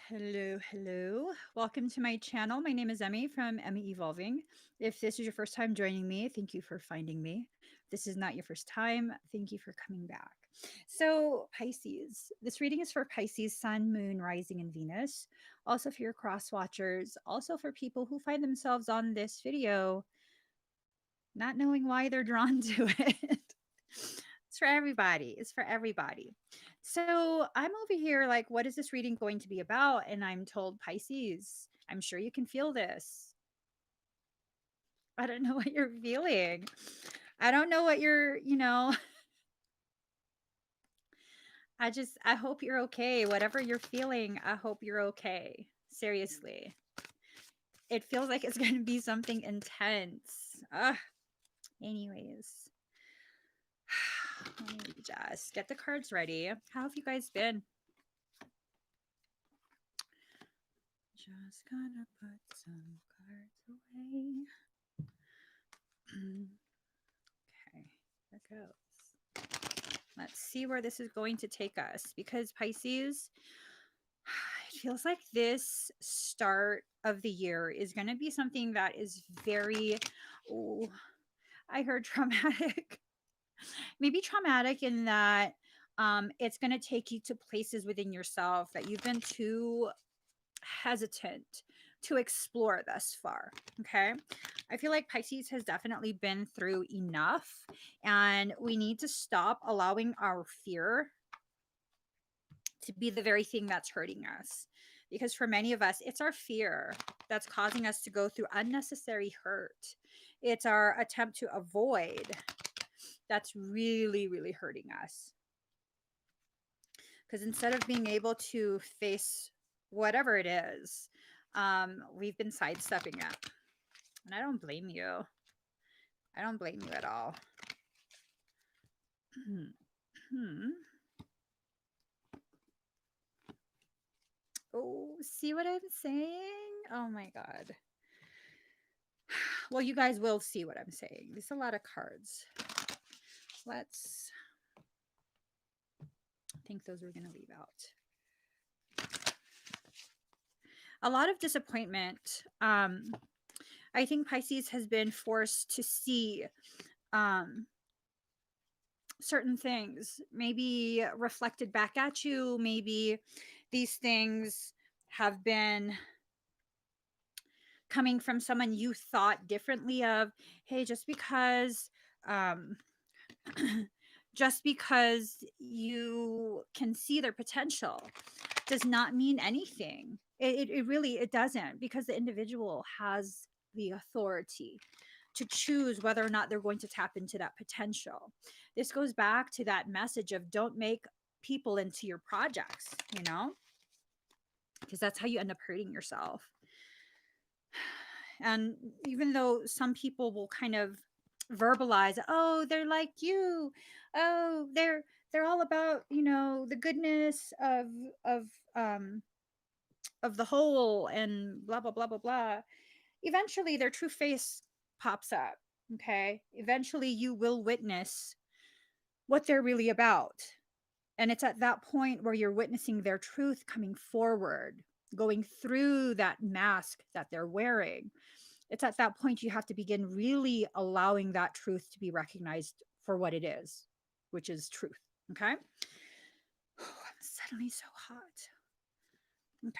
Hello. Welcome to my channel. My name is Emmie from Emmie Evolving. If this is your first time joining me, thank you for finding me. If this is not your first time, thank you for coming back. So, Pisces. This reading is for Pisces, Sun, Moon, Rising, and Venus. Also for your cross watchers. Also for people who find themselves on this video not knowing why they're drawn to it. It's for everybody. It's for everybody. So I'm over here like, what is this reading going to be about? And I'm told, Pisces, I'm sure you can feel this. I don't know what you're feeling. I don't know what you're. I hope you're okay. Whatever you're feeling, I hope you're okay. Seriously. It feels like it's going to be something intense. Anyways. Let me just get the cards ready. How have you guys been? Just gonna put some cards away. Okay, there it goes. Let's see where this is going to take us, because Pisces, it feels like this start of the year is going to be something that is very, oh, I heard traumatic. Maybe traumatic in that it's going to take you to places within yourself that you've been too hesitant to explore thus far. Okay. I feel like Pisces has definitely been through enough, and we need to stop allowing our fear to be the very thing that's hurting us. Because for many of us, it's our fear that's causing us to go through unnecessary hurt. It's our attempt to avoid that's really, really hurting us. Because instead of being able to face whatever it is, we've been sidestepping it. And I don't blame you. I don't blame you at all. Oh, see what I'm saying? Oh my God. Well, you guys will see what I'm saying. There's a lot of cards. I think those we're going to leave out. A lot of disappointment. I think Pisces has been forced to see certain things maybe reflected back at you. Maybe these things have been coming from someone you thought differently of. Hey, just because just because you can see their potential does not mean anything. It really, it doesn't, because the individual has the authority to choose whether or not they're going to tap into that potential. This goes back to that message of don't make people into your projects, because that's how you end up hurting yourself. And even though some people will kind of verbalize, oh, they're like you, oh, they're all about, the goodness of the whole, and blah blah blah blah blah, eventually their true face pops up. Okay, eventually you will witness what they're really about, and it's at that point where you're witnessing their truth coming forward, going through that mask that they're wearing. It's at that point you have to begin really allowing that truth to be recognized for what it is, which is truth. Okay. I'm suddenly so hot. Okay.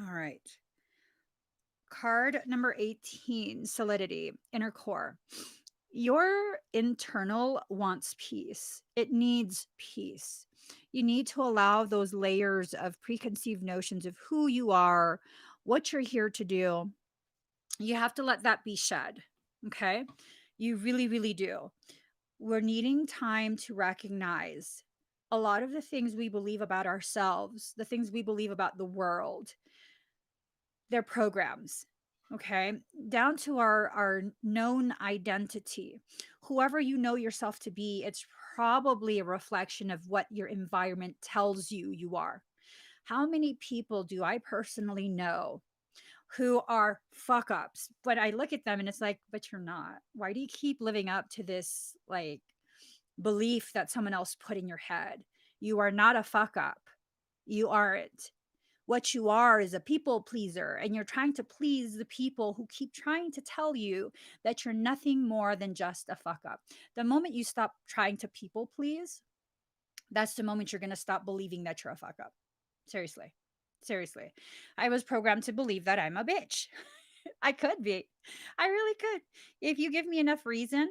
All right. Card number 18, solidity, inner core. Your internal wants peace. It needs peace. You need to allow those layers of preconceived notions of who you are, what you're here to do. You have to let that be shed. Okay. You really, really do. We're needing time to recognize a lot of the things we believe about ourselves, the things we believe about the world, they're programs. Okay, down to our known identity. Whoever you know yourself to be, it's probably a reflection of what your environment tells you you are. How many people do I personally know who are fuck ups, but I look at them and it's like, but you're not. Why do you keep living up to this like belief that someone else put in your head? You are not a fuck up. You aren't. What you are is a people pleaser, and you're trying to please the people who keep trying to tell you that you're nothing more than just a fuck up. The moment you stop trying to people please, that's the moment you're going to stop believing that you're a fuck up. Seriously. Seriously. I was programmed to believe that I'm a bitch. I could be. I really could. If you give me enough reason,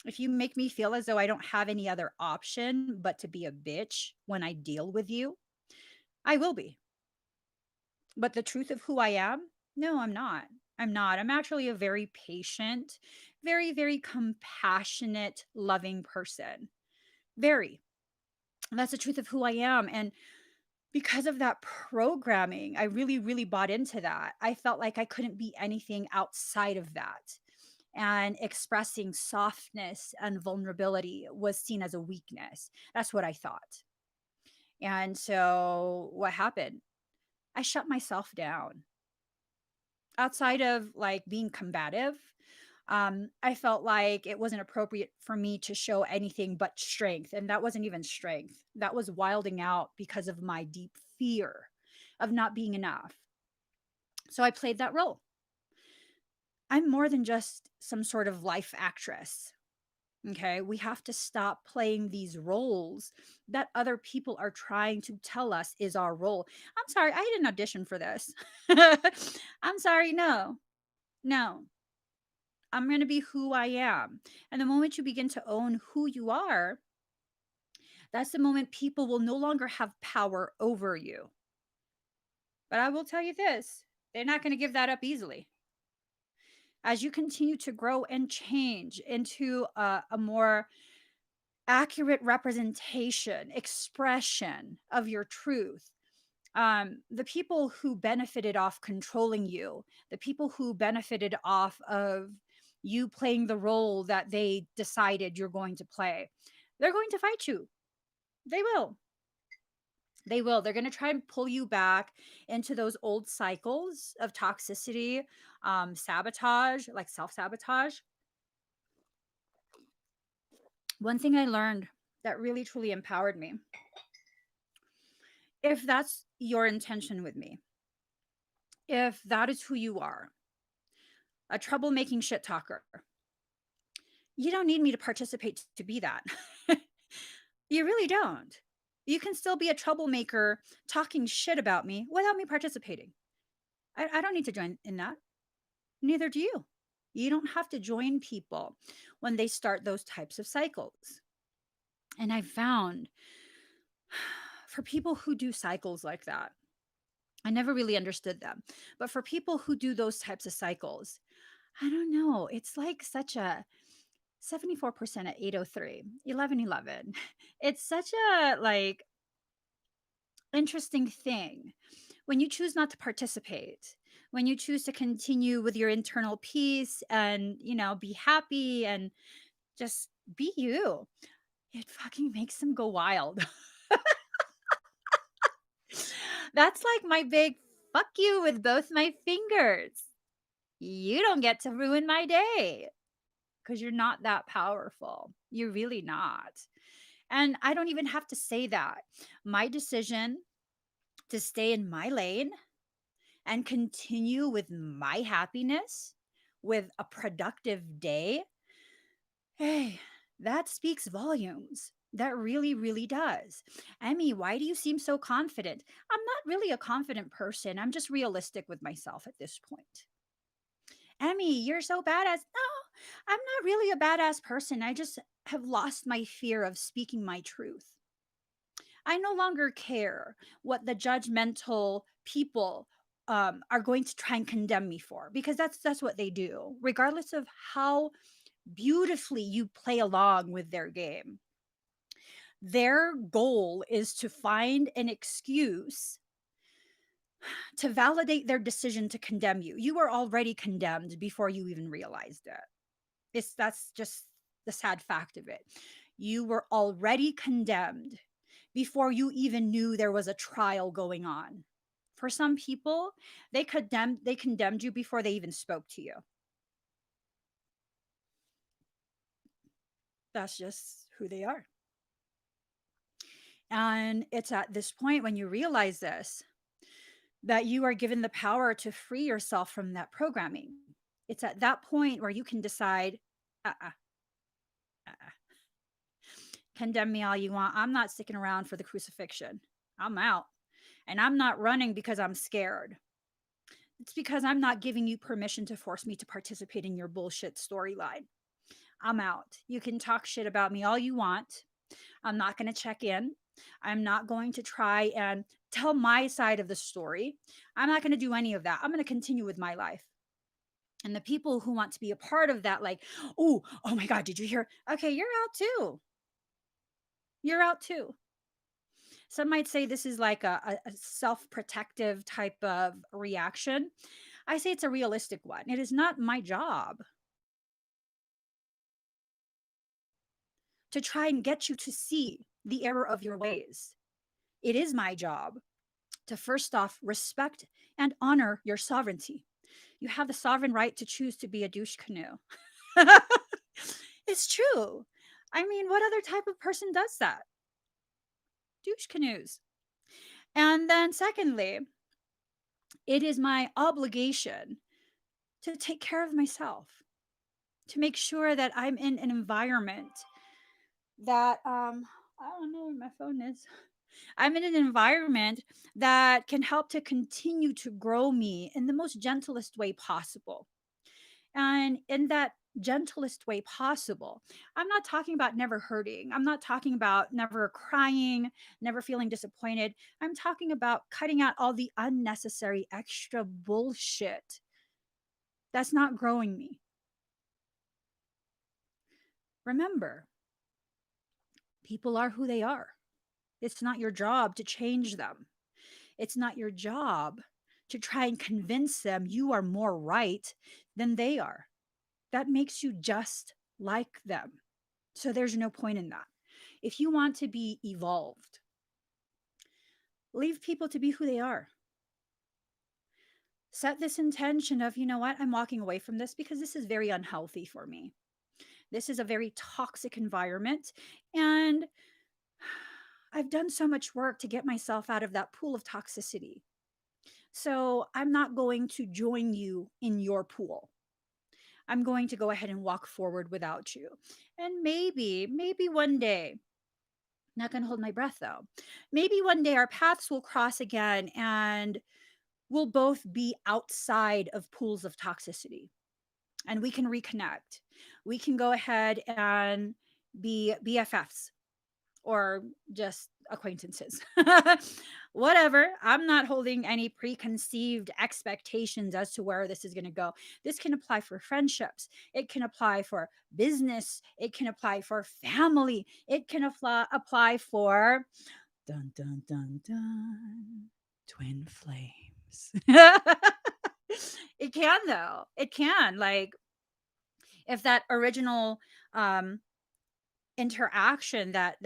if you make me feel as though I don't have any other option but to be a bitch when I deal with you, I will be. But the truth of who I am, no, I'm not. I'm not. I'm actually a very patient, very, very compassionate, loving person. Very. That's the truth of who I am. And because of that programming, I really, really bought into that. I felt like I couldn't be anything outside of that. And expressing softness and vulnerability was seen as a weakness. That's what I thought. And so what happened? I shut myself down. Outside of like being combative, I felt like it wasn't appropriate for me to show anything but strength. And that wasn't even strength. That was wilding out because of my deep fear of not being enough. So I played that role. I'm more than just some sort of life actress. Okay. We have to stop playing these roles that other people are trying to tell us is our role. I'm sorry. I didn't audition for this. I'm sorry. No, no. I'm going to be who I am. And the moment you begin to own who you are, that's the moment people will no longer have power over you. But I will tell you this, they're not going to give that up easily. As you continue to grow and change into a more accurate representation, expression of your truth, the people who benefited off controlling you, the people who benefited off of you playing the role that they decided you're going to play, they're going to fight you. They will. They will. They're going to try and pull you back into those old cycles of toxicity, sabotage, like self sabotage. One thing I learned that really truly empowered me, if that's your intention with me, if that is who you are, a troublemaking shit talker, you don't need me to participate to be that. You really don't. You can still be a troublemaker talking shit about me without me participating. I don't need to join in that. Neither do you. You don't have to join people when they start those types of cycles. And I found for people who do cycles like that, I never really understood them. But for people who do those types of cycles, I don't know. It's like such a 74% at 803, 1111. It's such a like interesting thing when you choose not to participate, when you choose to continue with your internal peace and, be happy and just be you. It fucking makes them go wild. That's like my big fuck you with both my fingers. You don't get to ruin my day because you're not that powerful. You're really not. And I don't even have to say that. My decision to stay in my lane and continue with my happiness with a productive day, hey, that speaks volumes. That really, really does. Emmy, why do you seem so confident? I'm not really a confident person. I'm just realistic with myself at this point. Emmy, you're so badass. No, I'm not really a badass person. I just have lost my fear of speaking my truth. I no longer care what the judgmental people are going to try and condemn me for, because that's what they do, regardless of how beautifully you play along with their game. Their goal is to find an excuse to validate their decision to condemn you. You were already condemned before you even realized it. That's just the sad fact of it. You were already condemned before you even knew there was a trial going on. For some people, they condemned you before they even spoke to you. That's just who they are. And it's at this point when you realize this that you are given the power to free yourself from that programming. It's at that point where you can decide, uh-uh, uh-uh. Condemn me all you want. I'm not sticking around for the crucifixion. I'm out. And I'm not running because I'm scared. It's because I'm not giving you permission to force me to participate in your bullshit storyline. I'm out. You can talk shit about me all you want. I'm not going to check in. I'm not going to try and tell my side of the story. I'm not going to do any of that. I'm going to continue with my life. And the people who want to be a part of that, like, oh my God, did you hear? Okay, you're out too. You're out too. Some might say this is like a self protective type of reaction. I say it's a realistic one. It is not my job to try and get you to see the error of your ways. It is my job to first off respect and honor your sovereignty. You have the sovereign right to choose to be a douche canoe. It's true. I mean, what other type of person does that? Douche canoes. And then, secondly, it is my obligation to take care of myself, to make sure that I'm in an environment that, I don't know where my phone is. I'm in an environment that can help to continue to grow me in the most gentlest way possible. And in that gentlest way possible, I'm not talking about never hurting. I'm not talking about never crying, never feeling disappointed. I'm talking about cutting out all the unnecessary extra bullshit that's not growing me. Remember, people are who they are. It's not your job to change them. It's not your job to try and convince them you are more right than they are. That makes you just like them. So there's no point in that. If you want to be evolved, leave people to be who they are. Set this intention of, you know what, I'm walking away from this because this is very unhealthy for me. This is a very toxic environment. And I've done so much work to get myself out of that pool of toxicity. So I'm not going to join you in your pool. I'm going to go ahead and walk forward without you. And maybe one day, not going to hold my breath though, maybe one day our paths will cross again and we'll both be outside of pools of toxicity and we can reconnect. We can go ahead and be BFFs or just acquaintances. Whatever. I'm not holding any preconceived expectations as to where this is going to go. This can apply for friendships. It can apply for business. It can apply for family. It can apply for dun dun dun dun twin flames. It can though. It can, like, if that original um interaction, that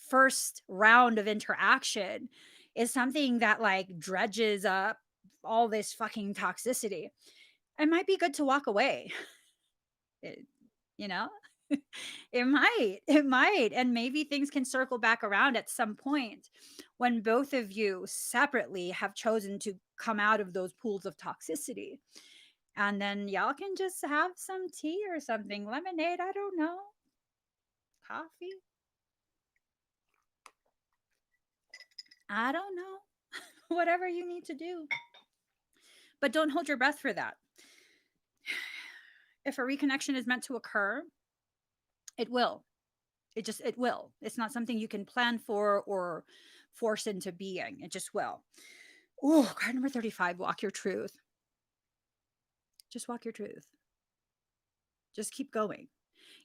first round of interaction is something that like dredges up all this fucking toxicity, it might be good to walk away. It- you know, it might, and maybe things can circle back around at some point when both of you separately have chosen to come out of those pools of toxicity, and then y'all can just have some tea or something, lemonade, I don't know, coffee, I don't know. Whatever you need to do. But don't hold your breath for that. If a reconnection is meant to occur, it will. It will. It's not something you can plan for or force into being. It just will. Oh, card number 35, walk your truth. Just walk your truth. Just keep going.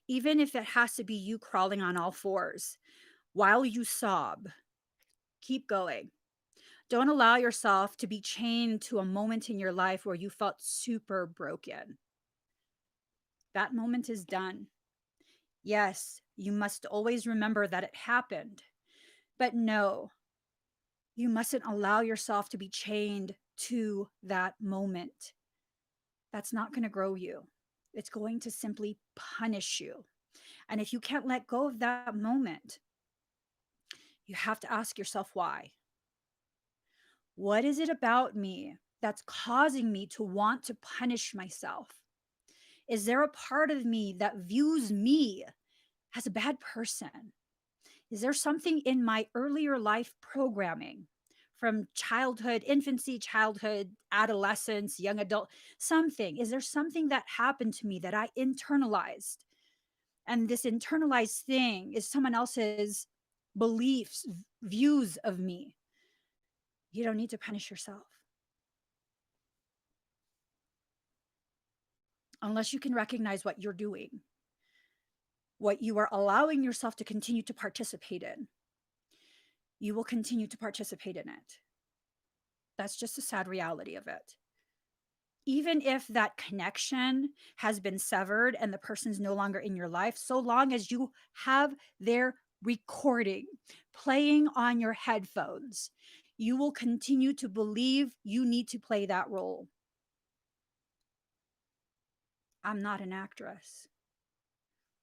Even if it has to be you crawling on all fours while you sob, keep going. Don't allow yourself to be chained to a moment in your life where you felt super broken. That moment is done. Yes, you must always remember that it happened. But no, you mustn't allow yourself to be chained to that moment. That's not going to grow you. It's going to simply punish you. And if you can't let go of that moment, You have to ask yourself why. What is it about me that's causing me to want to punish myself? Is there a part of me that views me as a bad person? Is there something in my earlier life programming from childhood, infancy, childhood, adolescence, young adult, something? Is there something that happened to me that I internalized? And this internalized thing is someone else's beliefs, views of me. You don't need to punish yourself unless you can recognize what you're doing, what you are allowing yourself to continue to participate in. You will continue to participate in it. That's just a sad reality of it. Even if that connection has been severed and the person's no longer in your life, so long as you have their recording playing on your headphones, you will continue to believe you need to play that role. I'm not an actress.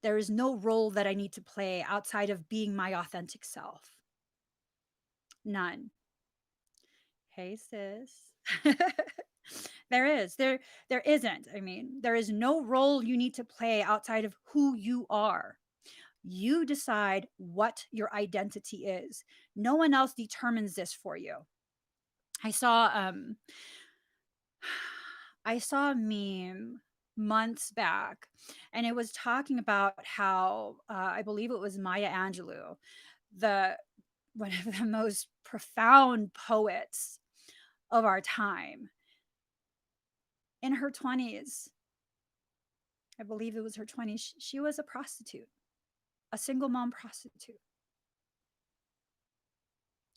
There is no role that I need to play outside of being my authentic self. None. Hey, sis. There isn't. I mean, there is no role you need to play outside of who you are. You decide what your identity is. No one else determines this for you. I saw I saw a meme months back, and it was talking about how I believe it was Maya Angelou, the one of the most profound poets of our time. In her 20s, I believe it was her 20s, she was a prostitute, a single mom prostitute.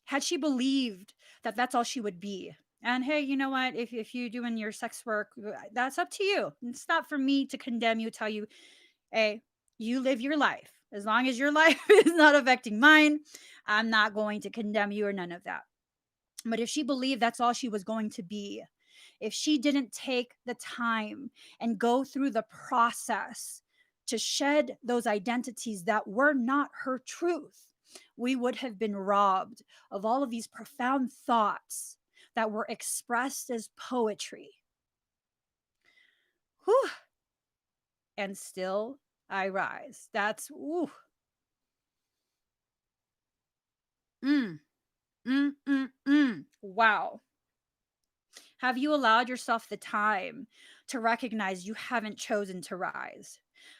Had she believed that that's all she would be, and hey, you know what? If you doing your sex work, that's up to you. It's not for me to condemn you, tell you, hey, you live your life. As long as your life is not affecting mine, I'm not going to condemn you or none of that. But if she believed that's all she was going to be, if she didn't take the time and go through the process to shed those identities that were not her truth, we would have been robbed of all of these profound thoughts that were expressed as poetry. Whew. And still I rise. That's, ooh. Mm, Wow. Have you allowed yourself the time to recognize you haven't chosen to rise?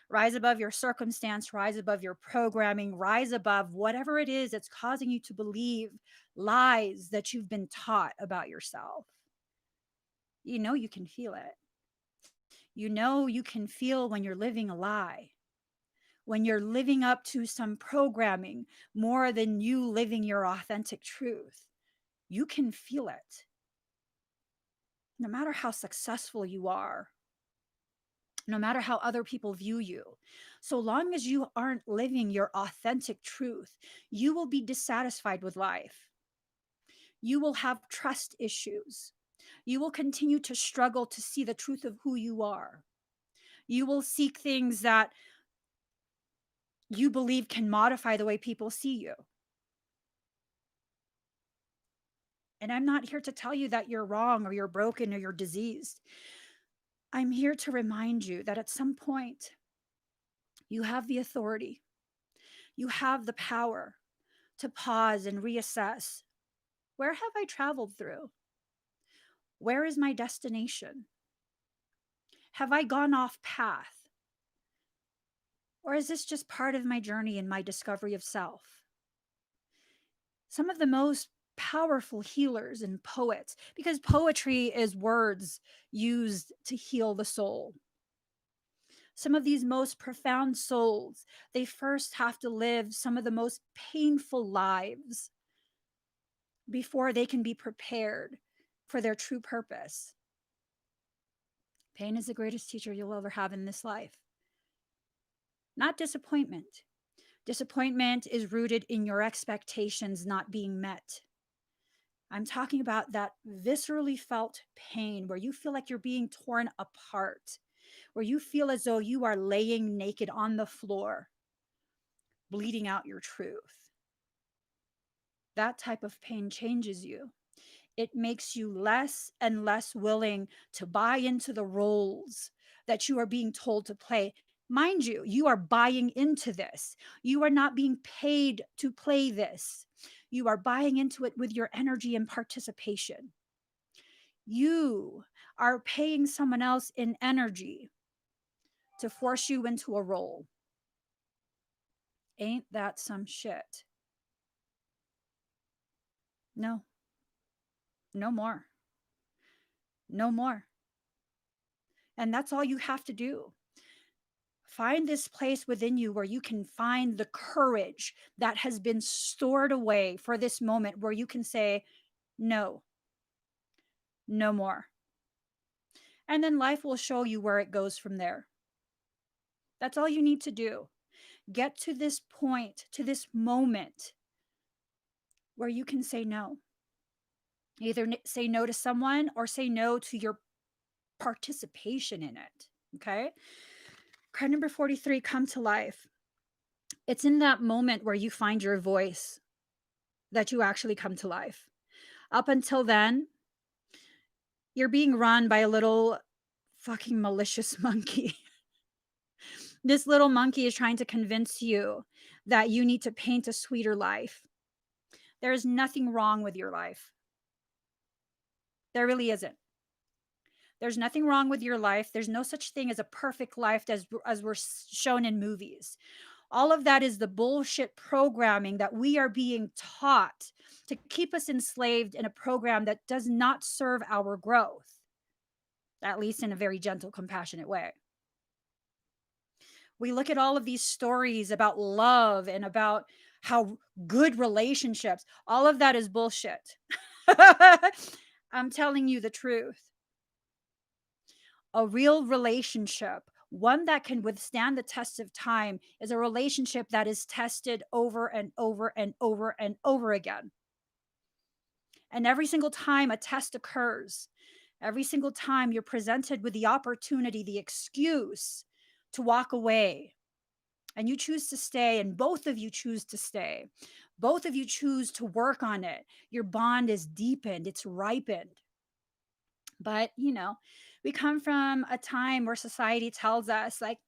Rise above your circumstance, rise above your programming, rise above whatever it is that's causing you to believe lies that you've been taught about yourself. You know you can feel it. You know you can feel when you're living a lie, when you're living up to some programming more than you living your authentic truth. You can feel it. No matter how successful you are, no matter how other people view you, so long as you aren't living your authentic truth, you will be dissatisfied with life. You will have trust issues. You will continue to struggle to see the truth of who you are. You will seek things that you believe can modify the way people see you. And I'm not here to tell you that you're wrong or you're broken or you're diseased. I'm here to remind you that at some point, you have the authority, you have the power to pause and reassess. Where have I traveled through? Where is my destination? Have I gone off path? Or is this just part of my journey and my discovery of self? Some of the most powerful healers and poets, because poetry is words used to heal the soul. Some of these most profound souls, they first have to live some of the most painful lives before they can be prepared for their true purpose. Pain is the greatest teacher you'll ever have in this life. Not disappointment. Disappointment is rooted in your expectations not being met. I'm talking about that viscerally felt pain where you feel like you're being torn apart, where you feel as though you are laying naked on the floor, bleeding out your truth. That type of pain changes you. It makes you less and less willing to buy into the roles that you are being told to play. Mind you, you are buying into this. You are not being paid to play this. You are buying into it with your energy and participation. You are paying someone else in energy to force you into a role. Ain't that some shit? No, no more. No more. And that's all you have to do. Find this place within you where you can find the courage that has been stored away for this moment where you can say, no, no more. And then life will show you where it goes from there. That's all you need to do. Get to this point, to this moment where you can say no. Either say no to someone or say no to your participation in it. Okay. Card number 43, come to life. It's in that moment where you find your voice that you actually come to life. Up until then, you're being run by a little fucking malicious monkey. This little monkey is trying to convince you that you need to paint a sweeter life. There is nothing wrong with your life. There really isn't. There's nothing wrong with your life. There's no such thing as a perfect life as we're shown in movies. All of that is the bullshit programming that we are being taught to keep us enslaved in a program that does not serve our growth, at least in a very gentle, compassionate way. We look at all of these stories about love and about how good relationships, all of that is bullshit. I'm telling you the truth. A real relationship, one that can withstand the test of time, is a relationship that is tested over and over and over and over again. And every single time a test occurs, every single time you're presented with the opportunity, the excuse to walk away, and you choose to stay, and both of you choose to stay, both of you choose to work on it, your bond is deepened, it's ripened. But, we come from a time where society tells us, like,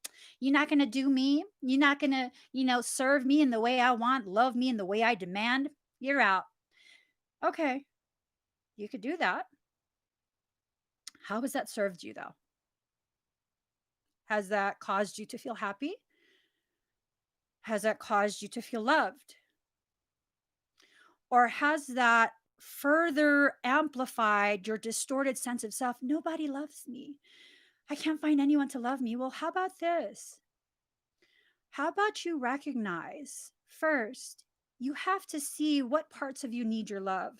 you're not going to do me. You're not going to, serve me in the way I want, love me in the way I demand. You're out. Okay, you could do that. How has that served you, though? Has that caused you to feel happy? Has that caused you to feel loved? Or has that further amplified your distorted sense of self? Nobody loves me. I can't find anyone to love me. Well, how about this? How about you recognize first, you have to see what parts of you need your love,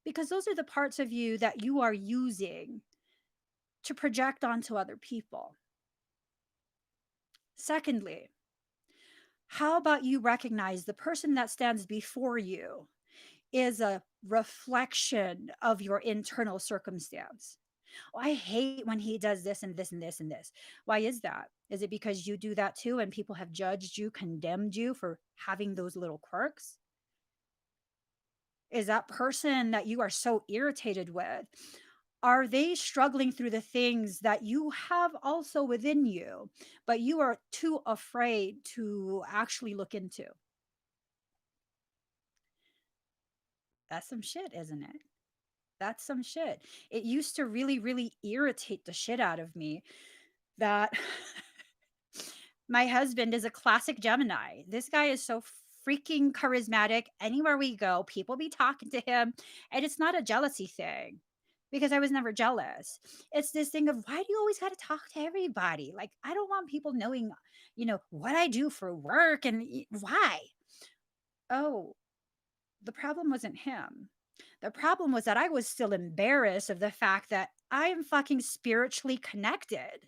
because those are the parts of you that you are using to project onto other people. Secondly, how about you recognize the person that stands before you is a reflection of your internal circumstance? Oh, I hate when he does this and this and this and this. Why is that? Is it because you do that too and people have judged you, condemned you for having those little quirks? Is that person that you are so irritated with, are they struggling through the things that you have also within you, but you are too afraid to actually look into? That's some shit, isn't it? That's some shit. It used to really, really irritate the shit out of me that my husband is a classic Gemini. This guy is so freaking charismatic. Anywhere we go, people be talking to him. And it's not a jealousy thing because I was never jealous. It's this thing of, why do you always got to talk to everybody? Like, I don't want people knowing, what I do for work and why. Oh, the problem wasn't him. The problem was that I was still embarrassed of the fact that I am fucking spiritually connected.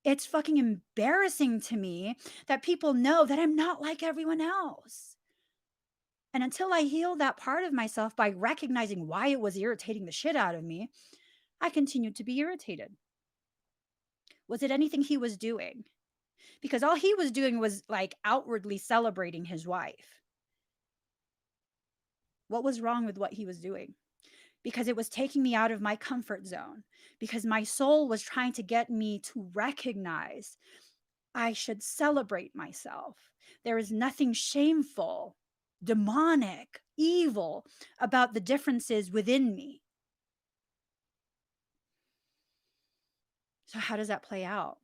It's fucking embarrassing to me that people know that I'm not like everyone else. And until I healed that part of myself by recognizing why it was irritating the shit out of me, I continued to be irritated. Was it anything he was doing? Because all he was doing was like outwardly celebrating his wife. What was wrong with what he was doing? Because it was taking me out of my comfort zone, because my soul was trying to get me to recognize I should celebrate myself. There is nothing shameful, demonic, evil about the differences within me. So, how does that play out?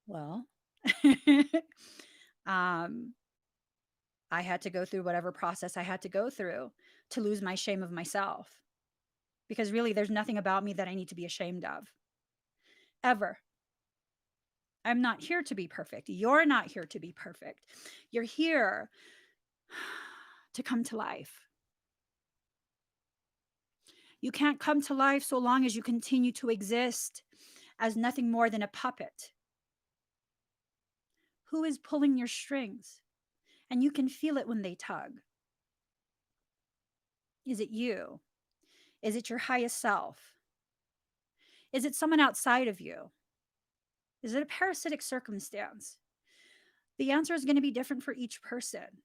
Well, um, I had to go through whatever process I had to go through to lose my shame of myself. Because really, there's nothing about me that I need to be ashamed of, ever. I'm not here to be perfect. You're not here to be perfect. You're here to come to life. You can't come to life so long as you continue to exist as nothing more than a puppet. Who is pulling your strings? And you can feel it when they tug. Is it you? Is it your highest self? Is it someone outside of you? Is it a parasitic circumstance? The answer is going to be different for each person.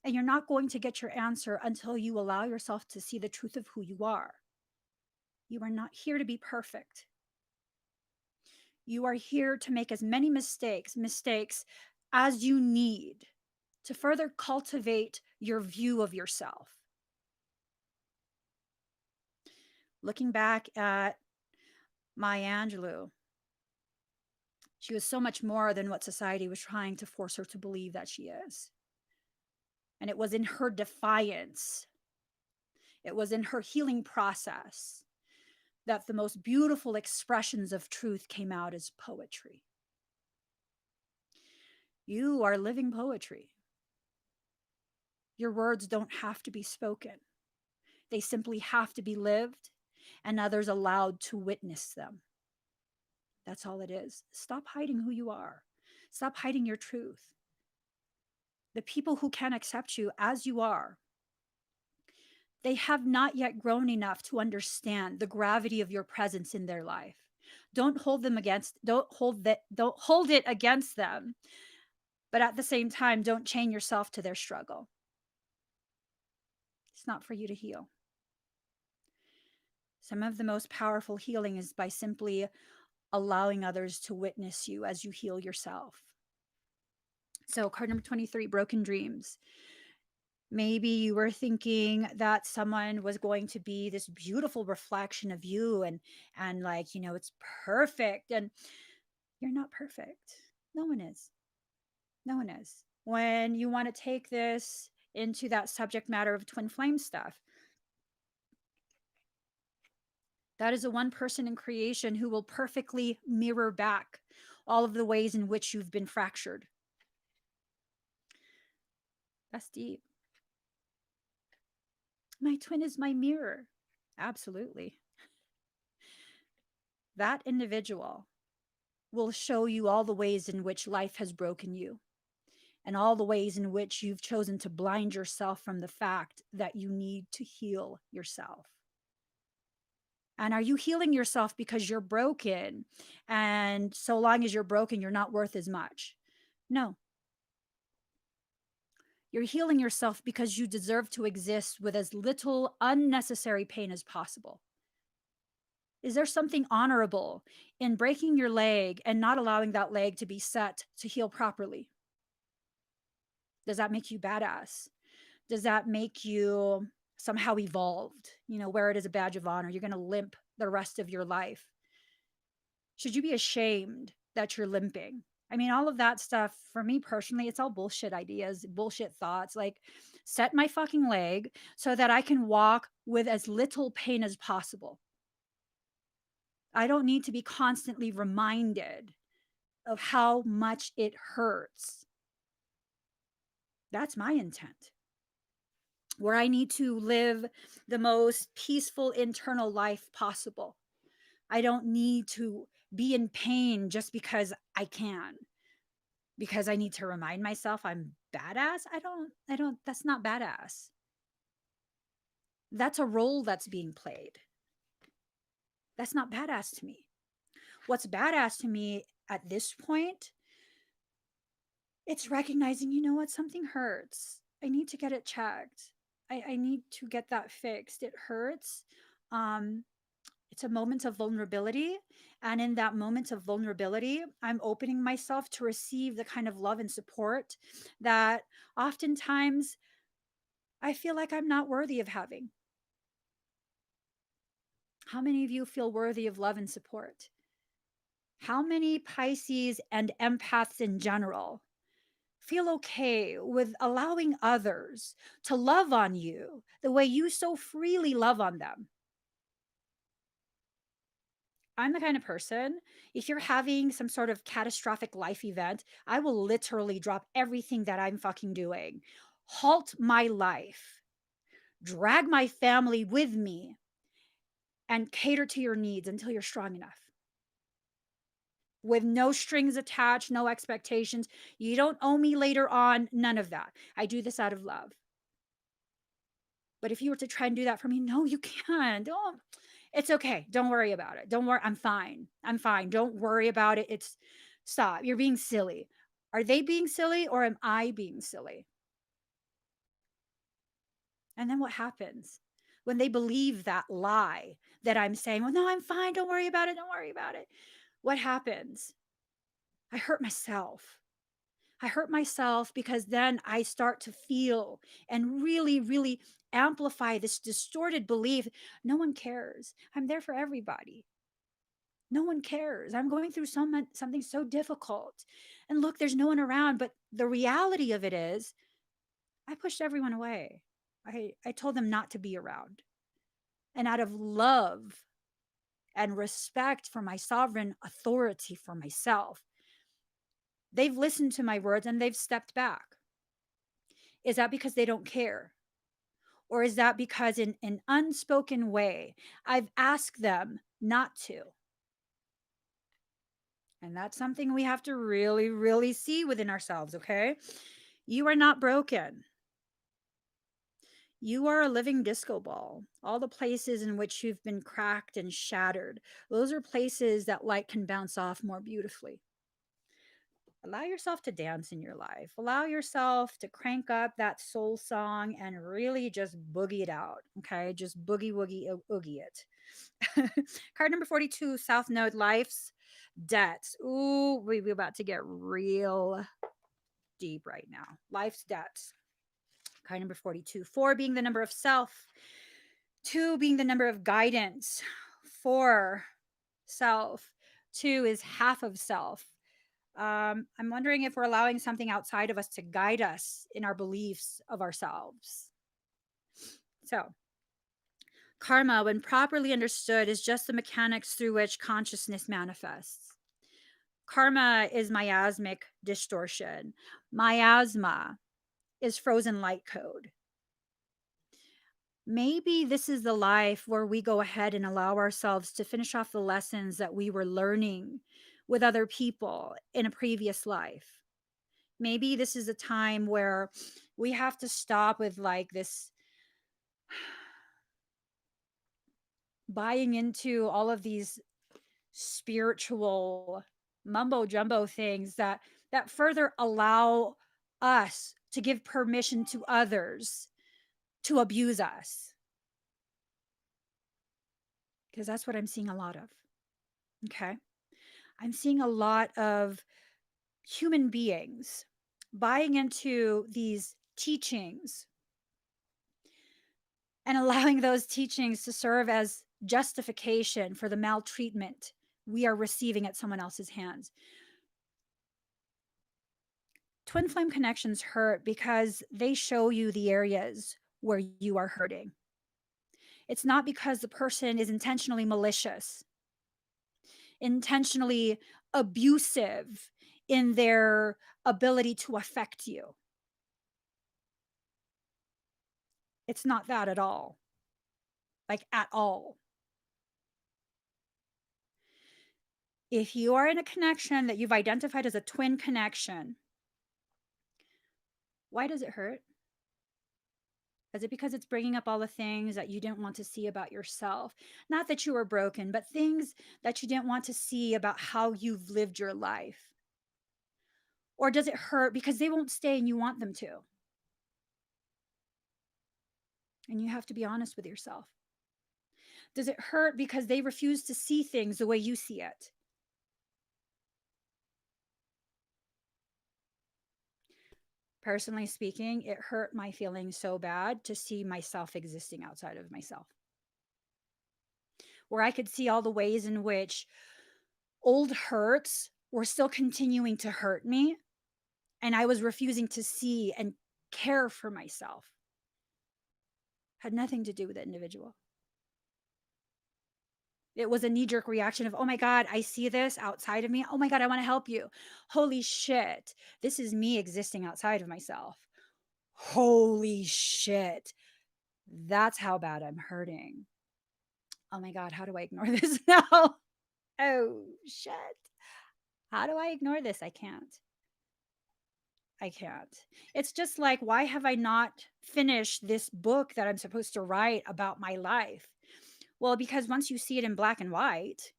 And you're not going to get your answer until you allow yourself to see the truth of who you are. You are not here to be perfect. You are here to make as many mistakes as you need to further cultivate your view of yourself. Looking back at Maya Angelou, she was so much more than what society was trying to force her to believe that she is. And it was in her defiance, it was in her healing process that the most beautiful expressions of truth came out as poetry. You are living poetry. Your words don't have to be spoken. They simply have to be lived and others allowed to witness them. That's all it is. Stop hiding who you are. Stop hiding your truth. The people who can accept you as you are, they have not yet grown enough to understand the gravity of your presence in their life. Don't hold it against them, but at the same time, don't chain yourself to their struggle. It's not for you to heal. Some of the most powerful healing is by simply allowing others to witness you as you heal yourself. So, card number 23, broken dreams. Maybe you were thinking that someone was going to be this beautiful reflection of you and like, it's perfect, and you're not perfect. No one is. No one is. When you want to take this into that subject matter of twin flame stuff, that is a one person in creation who will perfectly mirror back all of the ways in which you've been fractured. That's deep. My twin is my mirror. Absolutely. That individual will show you all the ways in which life has broken you and all the ways in which you've chosen to blind yourself from the fact that you need to heal yourself. And are you healing yourself because you're broken? And so long as you're broken, you're not worth as much? No. You're healing yourself because you deserve to exist with as little unnecessary pain as possible. Is there something honorable in breaking your leg and not allowing that leg to be set to heal properly? Does that make you badass? Does that make you somehow evolved? Wear it as a badge of honor. You're going to limp the rest of your life. Should you be ashamed that you're limping? I mean, all of that stuff, for me personally, it's all bullshit ideas, bullshit thoughts. Like, set my fucking leg so that I can walk with as little pain as possible. I don't need to be constantly reminded of how much it hurts. That's my intent. Where I need to live the most peaceful internal life possible. I don't need to be in pain just because I can, because I need to remind myself I'm badass. That's not badass. That's a role that's being played. That's not badass to me. What's badass to me at this point, it's recognizing, what, something hurts. I need to get it checked. I need to get that fixed. It hurts. Um, it's a moment of vulnerability. And in that moment of vulnerability, I'm opening myself to receive the kind of love and support that oftentimes I feel like I'm not worthy of having. How many of you feel worthy of love and support? How many Pisces and empaths in general feel okay with allowing others to love on you the way you so freely love on them? I'm the kind of person, if you're having some sort of catastrophic life event, I will literally drop everything that I'm fucking doing, halt my life, drag my family with me, and cater to your needs until you're strong enough. With no strings attached, no expectations. You don't owe me later on, none of that. I do this out of love. But if you were to try and do that for me, no, you can't. Don't. It's okay. Don't worry about it. Don't worry. I'm fine. I'm fine. Don't worry about it. It's stop. You're being silly. Are they being silly or am I being silly? And then what happens when they believe that lie that I'm saying, well, no, I'm fine. Don't worry about it. Don't worry about it. What happens? I hurt myself. I hurt myself because then I start to feel and really, really amplify this distorted belief. No one cares. I'm there for everybody. No one cares. I'm going through something so difficult. And look, there's no one around. But the reality of it is, I pushed everyone away. I told them not to be around. And out of love and respect for my sovereign authority for myself, they've listened to my words and they've stepped back. Is that because they don't care? Or is that because in an unspoken way, I've asked them not to? And that's something we have to really, really see within ourselves, okay? You are not broken. You are a living disco ball. All the places in which you've been cracked and shattered, those are places that light can bounce off more beautifully. Allow yourself to dance in your life. Allow yourself to crank up that soul song and really just boogie it out. Okay. Just boogie woogie oogie it. Card number 42, South Node, Life's Debts. Ooh, we're about to get real deep right now. Life's Debts. Card number 42. 4 being the number of self, 2 being the number of guidance. 4, self. 2 is half of self. I'm wondering if we're allowing something outside of us to guide us in our beliefs of ourselves. So, karma, when properly understood, is just the mechanics through which consciousness manifests. Karma is miasmic distortion. Miasma is frozen light code. Maybe this is the life where we go ahead and allow ourselves to finish off the lessons that we were learning with other people in a previous life. Maybe this is a time where we have to stop with like this buying into all of these spiritual mumbo jumbo things that further allow us to give permission to others to abuse us, because that's what I'm seeing a lot of. Okay, I'm seeing a lot of human beings buying into these teachings and allowing those teachings to serve as justification for the maltreatment we are receiving at someone else's hands. Twin flame connections hurt because they show you the areas where you are hurting. It's not because the person is intentionally malicious, intentionally abusive in their ability to affect you. It's not that at all. Like, at all. If you are in a connection that you've identified as a twin connection, why does it hurt? Is it because it's bringing up all the things that you didn't want to see about yourself? Not that you were broken, but things that you didn't want to see about how you've lived your life. Or does it hurt because they won't stay and you want them to? And you have to be honest with yourself. Does it hurt because they refuse to see things the way you see it? Personally speaking, it hurt my feelings so bad to see myself existing outside of myself, where I could see all the ways in which old hurts were still continuing to hurt me, and I was refusing to see and care for myself. Had nothing to do with the individual. It was a knee jerk reaction of, oh my God, I see this outside of me. Oh my God, I want to help you. Holy shit. This is me existing outside of myself. Holy shit. That's how bad I'm hurting. Oh my God, how do I ignore this now? Oh shit. How do I ignore this? I can't. I can't. It's just like, why have I not finished this book that I'm supposed to write about my life? Well, because once you see it in black and white,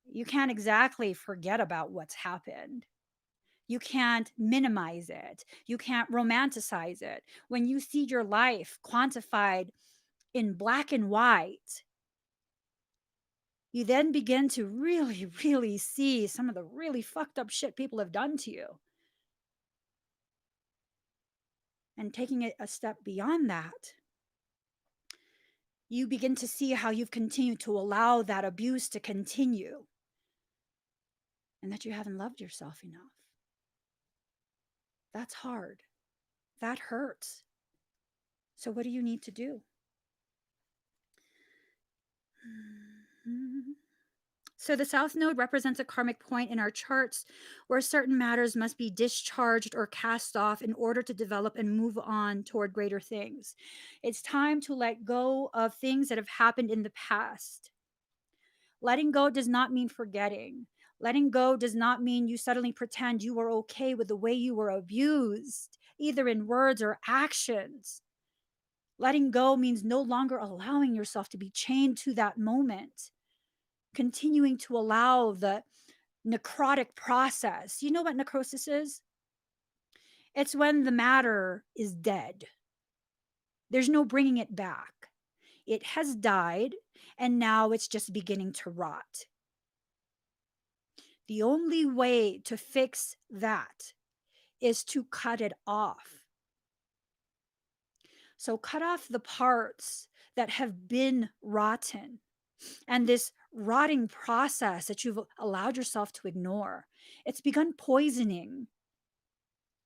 you can't exactly forget about what's happened. You can't minimize it. You can't romanticize it. When you see your life quantified in black and white, you then begin to really, really see some of the really fucked up shit people have done to you. And taking it a step beyond that, you begin to see how you've continued to allow that abuse to continue and that you haven't loved yourself enough. That's hard. That hurts. So, what do you need to do? So, the South Node represents a karmic point in our charts where certain matters must be discharged or cast off in order to develop and move on toward greater things. It's time to let go of things that have happened in the past. Letting go does not mean forgetting. Letting go does not mean you suddenly pretend you were okay with the way you were abused, either in words or actions. Letting go means no longer allowing yourself to be chained to that moment, continuing to allow the necrotic process. You know what necrosis is? It's when the matter is dead. There's no bringing it back. It has died, and now it's just beginning to rot. The only way to fix that is to cut it off. So cut off the parts that have been rotten. And this rotting process that you've allowed yourself to ignore, it's begun poisoning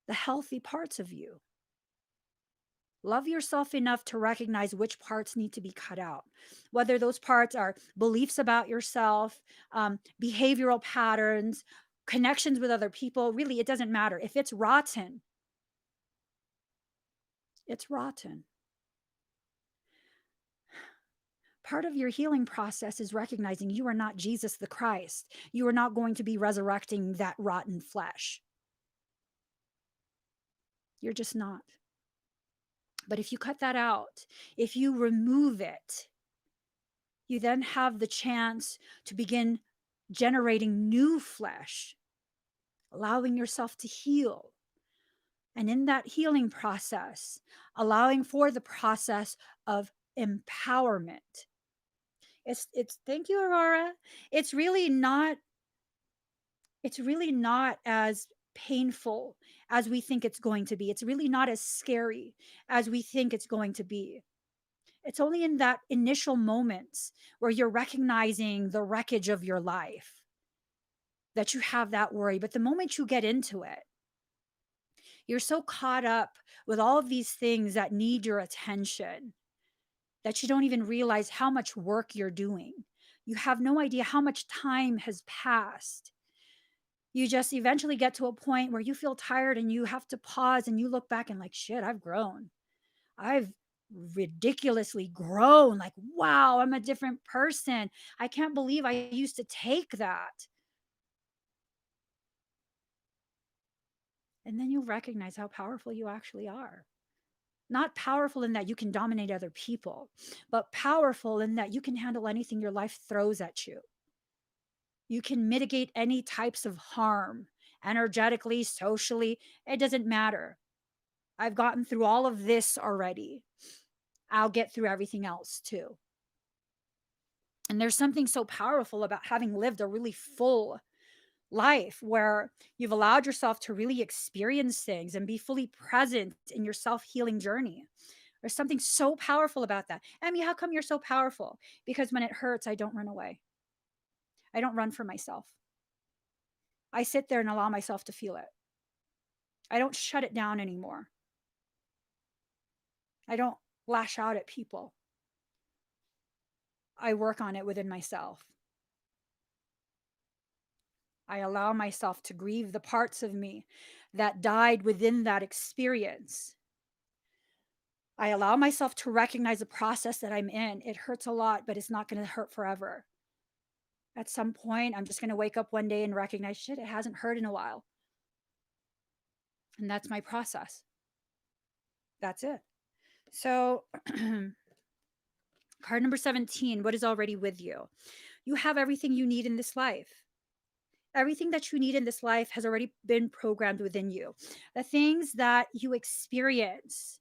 the healthy parts of you. Love yourself enough to recognize which parts need to be cut out, whether those parts are beliefs about yourself, behavioral patterns, connections with other people. Really, it doesn't matter. If it's rotten, it's rotten. Part of your healing process is recognizing you are not Jesus the Christ. You are not going to be resurrecting that rotten flesh. You're just not. But if you cut that out, if you remove it, you then have the chance to begin generating new flesh, allowing yourself to heal. And in that healing process, allowing for the process of empowerment. It's thank you, Aurora. It's really not as painful as we think it's going to be. It's really not as scary as we think it's going to be. It's only in that initial moments where you're recognizing the wreckage of your life that you have that worry. But the moment you get into it, you're so caught up with all of these things that need your attention that you don't even realize how much work you're doing. You have no idea how much time has passed. You just eventually get to a point where you feel tired and you have to pause and you look back and like, shit, I've grown. I've ridiculously grown. Like, wow, I'm a different person. I can't believe I used to take that. And then you recognize how powerful you actually are. Not powerful in that you can dominate other people, but powerful in that you can handle anything your life throws at you. You can mitigate any types of harm energetically, socially. It doesn't matter. I've gotten through all of this already. I'll get through everything else too. And there's something so powerful about having lived a really full life where you've allowed yourself to really experience things and be fully present in your self healing journey. There's something so powerful about that. Emmy, how come you're so powerful? Because when it hurts, I don't run away. I don't run for myself. I sit there and allow myself to feel it. I don't shut it down anymore. I don't lash out at people. I work on it within myself. I allow myself to grieve the parts of me that died within that experience. I allow myself to recognize the process that I'm in. It hurts a lot, but it's not going to hurt forever. At some point, I'm just going to wake up one day and recognize shit, it hasn't hurt in a while. And that's my process. That's it. So, card number 17, what is already with you? You have everything you need in this life. Everything that you need in this life has already been programmed within you. The things that you experience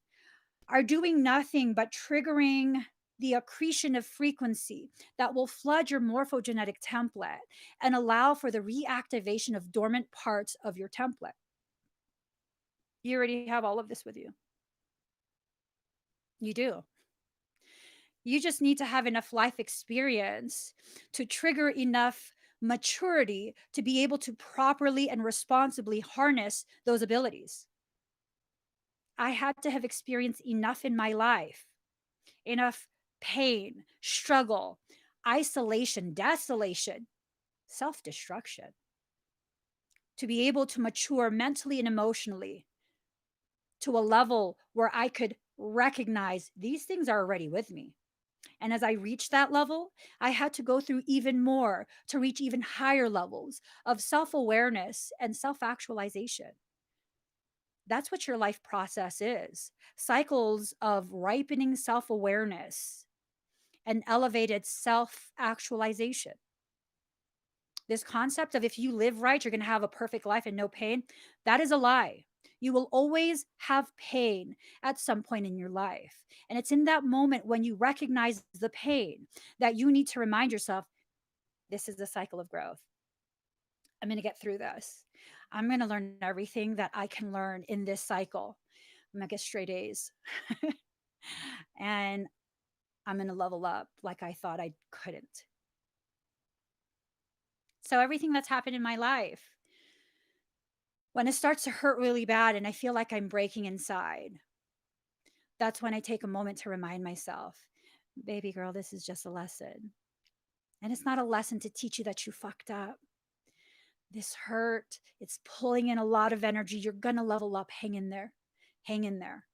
are doing nothing but triggering the accretion of frequency that will flood your morphogenetic template and allow for the reactivation of dormant parts of your template. You already have all of this with you. You do. You just need to have enough life experience to trigger enough maturity to be able to properly and responsibly harness those abilities. I had to have experienced enough in my life, enough pain, struggle, isolation, desolation, self destruction to be able to mature mentally and emotionally to a level where I could recognize these things are already with me. And as I reached that level, I had to go through even more to reach even higher levels of self awareness and self actualization. That's what your life process is, cycles of ripening self awareness and elevated self actualization. This concept of if you live right, you're going to have a perfect life and no pain, that is a lie. You will always have pain at some point in your life. And it's in that moment when you recognize the pain that you need to remind yourself this is the cycle of growth. I'm going to get through this. I'm going to learn everything that I can learn in this cycle. I'm going to get straight A's. And I'm going to level up like I thought I couldn't. So, everything that's happened in my life, when it starts to hurt really bad and I feel like I'm breaking inside, that's when I take a moment to remind myself, baby girl, this is just a lesson. And it's not a lesson to teach you that you fucked up. This hurt, it's pulling in a lot of energy. You're going to level up. Hang in there. Hang in there.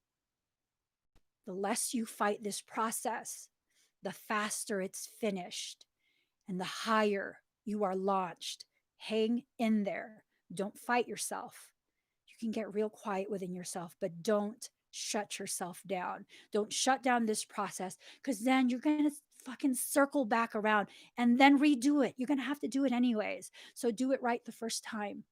The less you fight this process, the faster it's finished and the higher you are launched. Hang in there. Don't fight yourself. You can get real quiet within yourself, but don't shut yourself down. Don't shut down this process because then you're going to fucking circle back around and then redo it. You're going to have to do it anyways. So do it right the first time.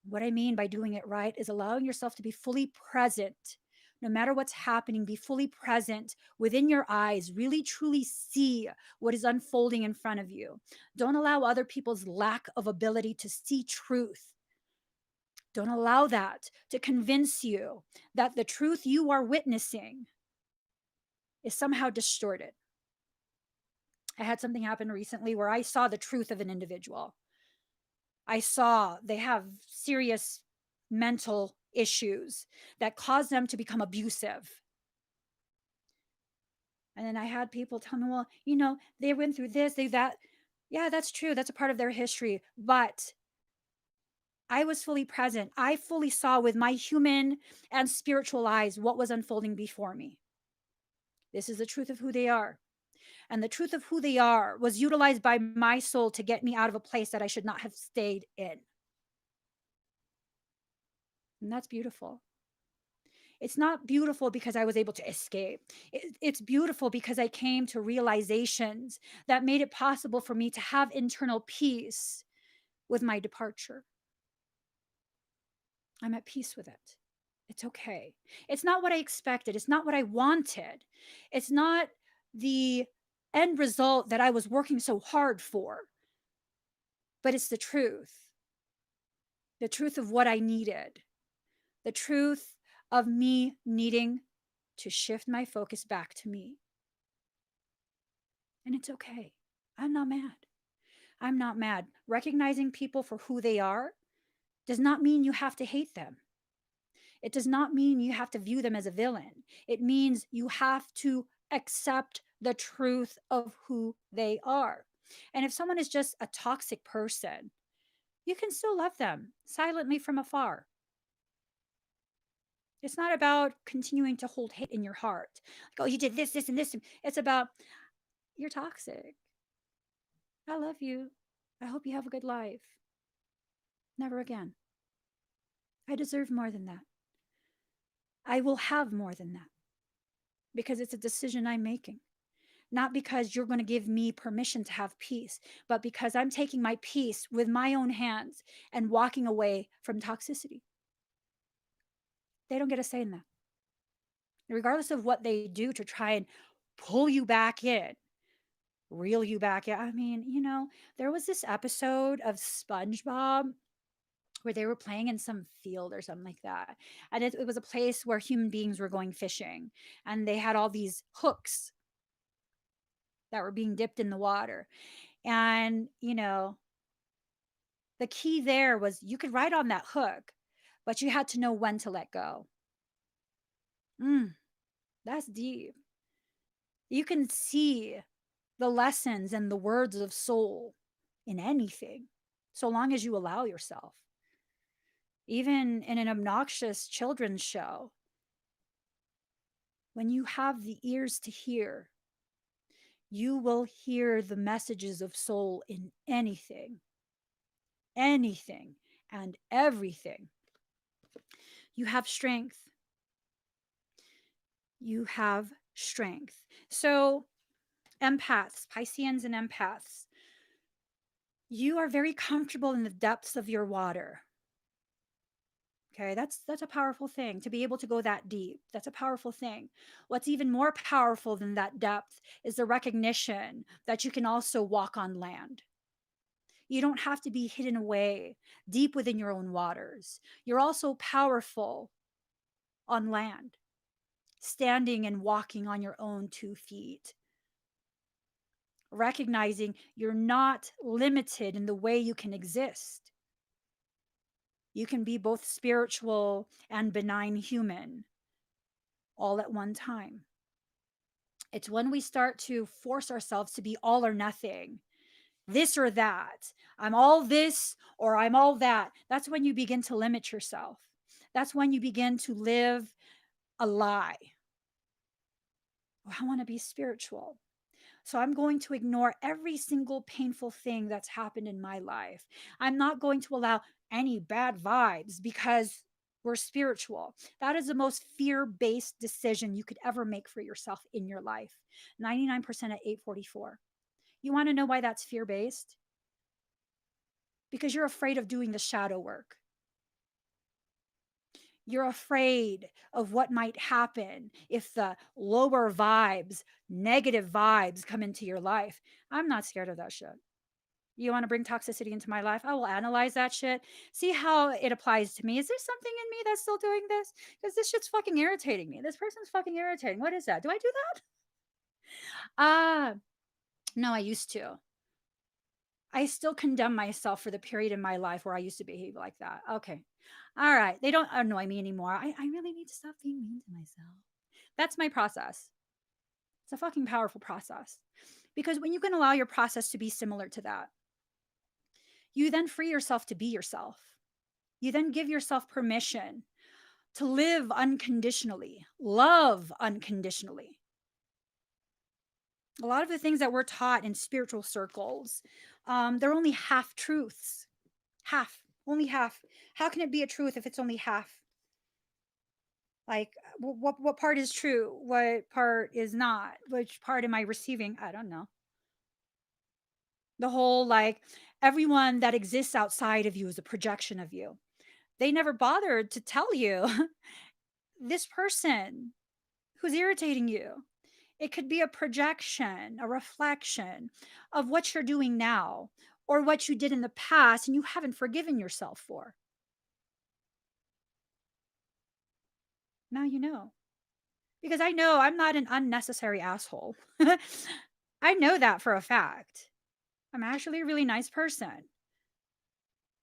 What I mean by doing it right is allowing yourself to be fully present. No matter what's happening, be fully present within your eyes. Really, truly see what is unfolding in front of you. Don't allow other people's lack of ability to see truth. Don't allow that to convince you that the truth you are witnessing is somehow distorted. I had something happen recently where I saw the truth of an individual. I saw they have serious mental issues that cause them to become abusive. And then I had people tell me, well, they went through this, they that. Yeah, that's true. That's a part of their history. But I was fully present. I fully saw with my human and spiritual eyes what was unfolding before me. This is the truth of who they are. And the truth of who they are was utilized by my soul to get me out of a place that I should not have stayed in. And that's beautiful. It's not beautiful because I was able to escape. It's beautiful because I came to realizations that made it possible for me to have internal peace with my departure. I'm at peace with it. It's okay. It's not what I expected. It's not what I wanted. It's not the end result that I was working so hard for, but it's the truth of what I needed, the truth of me needing to shift my focus back to me. And it's okay. I'm not mad. I'm not mad. Recognizing people for who they are does not mean you have to hate them. It does not mean you have to view them as a villain. It means you have to accept the truth of who they are. And if someone is just a toxic person, you can still love them silently from afar. It's not about continuing to hold hate in your heart. Like, oh, you did this, this, and this. It's about, you're toxic. I love you. I hope you have a good life. Never again. I deserve more than that. I will have more than that because it's a decision I'm making. Not because you're going to give me permission to have peace, but because I'm taking my peace with my own hands and walking away from toxicity. They don't get a say in that. Regardless of what they do to try and pull you back in, reel you back in. I mean, there was this episode of SpongeBob where they were playing in some field or something like that. And it was a place where human beings were going fishing, and they had all these hooks that were being dipped in the water. And, the key there was you could ride on that hook, but you had to know when to let go. That's deep. You can see the lessons and the words of soul in anything, so long as you allow yourself. Even in an obnoxious children's show, when you have the ears to hear, you will hear the messages of soul in anything, anything, and everything. You have strength. You have strength. So, empaths, Pisceans and empaths, you are very comfortable in the depths of your water. Okay, that's a powerful thing to be able to go that deep. That's a powerful thing. What's even more powerful than that depth is the recognition that you can also walk on land. You don't have to be hidden away deep within your own waters. You're also powerful on land, standing and walking on your own 2 feet, recognizing you're not limited in the way you can exist. You can be both spiritual and benign human all at one time. It's when we start to force ourselves to be all or nothing, this or that. I'm all this or I'm all that. That's when you begin to limit yourself. That's when you begin to live a lie. Oh, I want to be spiritual. So I'm going to ignore every single painful thing that's happened in my life. I'm not going to allow any bad vibes because we're spiritual. That is the most fear-based decision you could ever make for yourself in your life. 99% at 844. You want to know why that's fear-based? Because you're afraid of doing the shadow work. You're afraid of what might happen if the lower vibes, negative vibes come into your life. I'm not scared of that shit. You want to bring toxicity into my life? I will analyze that shit, see how it applies to me. Is there something in me that's still doing this? Because this shit's fucking irritating me. This person's fucking irritating. What is that? Do I do that? No, I used to. I still condemn myself for the period in my life where I used to behave like that. Okay. All right. They don't annoy me anymore. I really need to stop being mean to myself. That's my process. It's a fucking powerful process. Because when you can allow your process to be similar to that, you then free yourself to be yourself. You then give yourself permission to live unconditionally, love unconditionally. A lot of the things that we're taught in spiritual circles, they're only half truths. Only half. How can it be a truth if it's only half? Like, what part is true? What part is not? Which part am I receiving? I don't know. The whole, like, everyone that exists outside of you is a projection of you. They never bothered to tell you this person who's irritating you. It could be a projection, a reflection of what you're doing now or what you did in the past and you haven't forgiven yourself for. Now you know. Because I know I'm not an unnecessary asshole. I know that for a fact. I'm actually a really nice person.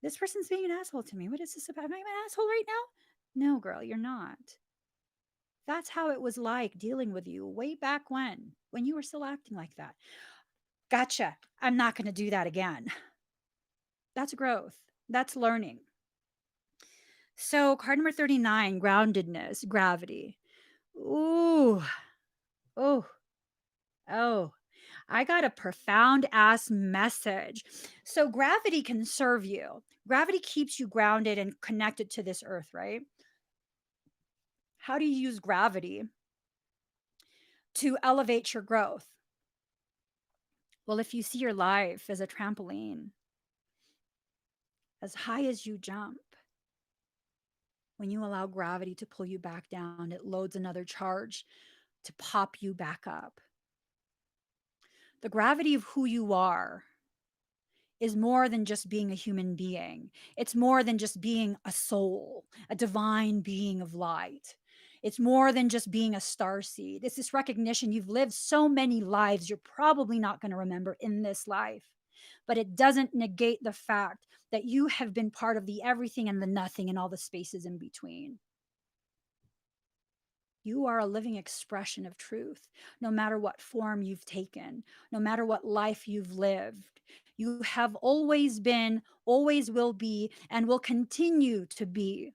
This person's being an asshole to me. What is this about? Am I an asshole right now? No, girl, you're not. That's how it was like dealing with you way back when you were still acting like that. Gotcha. I'm not going to do that again. That's growth. That's learning. So, card number 39, groundedness, gravity. Ooh, oh, oh. I got a profound ass message. So, gravity can serve you. Gravity keeps you grounded and connected to this earth, right? How do you use gravity to elevate your growth? Well, if you see your life as a trampoline, as high as you jump, when you allow gravity to pull you back down, it loads another charge to pop you back up. The gravity of who you are is more than just being a human being. It's more than just being a soul, a divine being of light. It's more than just being a star seed. It's this recognition you've lived so many lives you're probably not going to remember in this life. But it doesn't negate the fact that you have been part of the everything and the nothing and all the spaces in between. You are a living expression of truth, no matter what form you've taken, no matter what life you've lived. You have always been, always will be, and will continue to be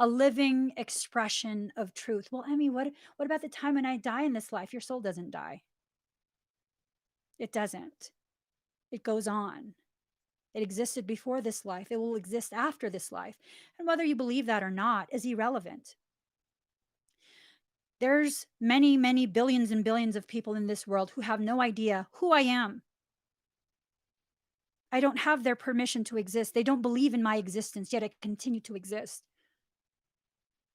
a living expression of truth. Well, Emmie, what about the time when I die in this life? Your soul doesn't die. It doesn't. It goes on. It existed before this life. It will exist after this life. And whether you believe that or not is irrelevant. There's many, many billions and billions of people in this world who have no idea who I am. I don't have their permission to exist. They don't believe in my existence, yet I continue to exist.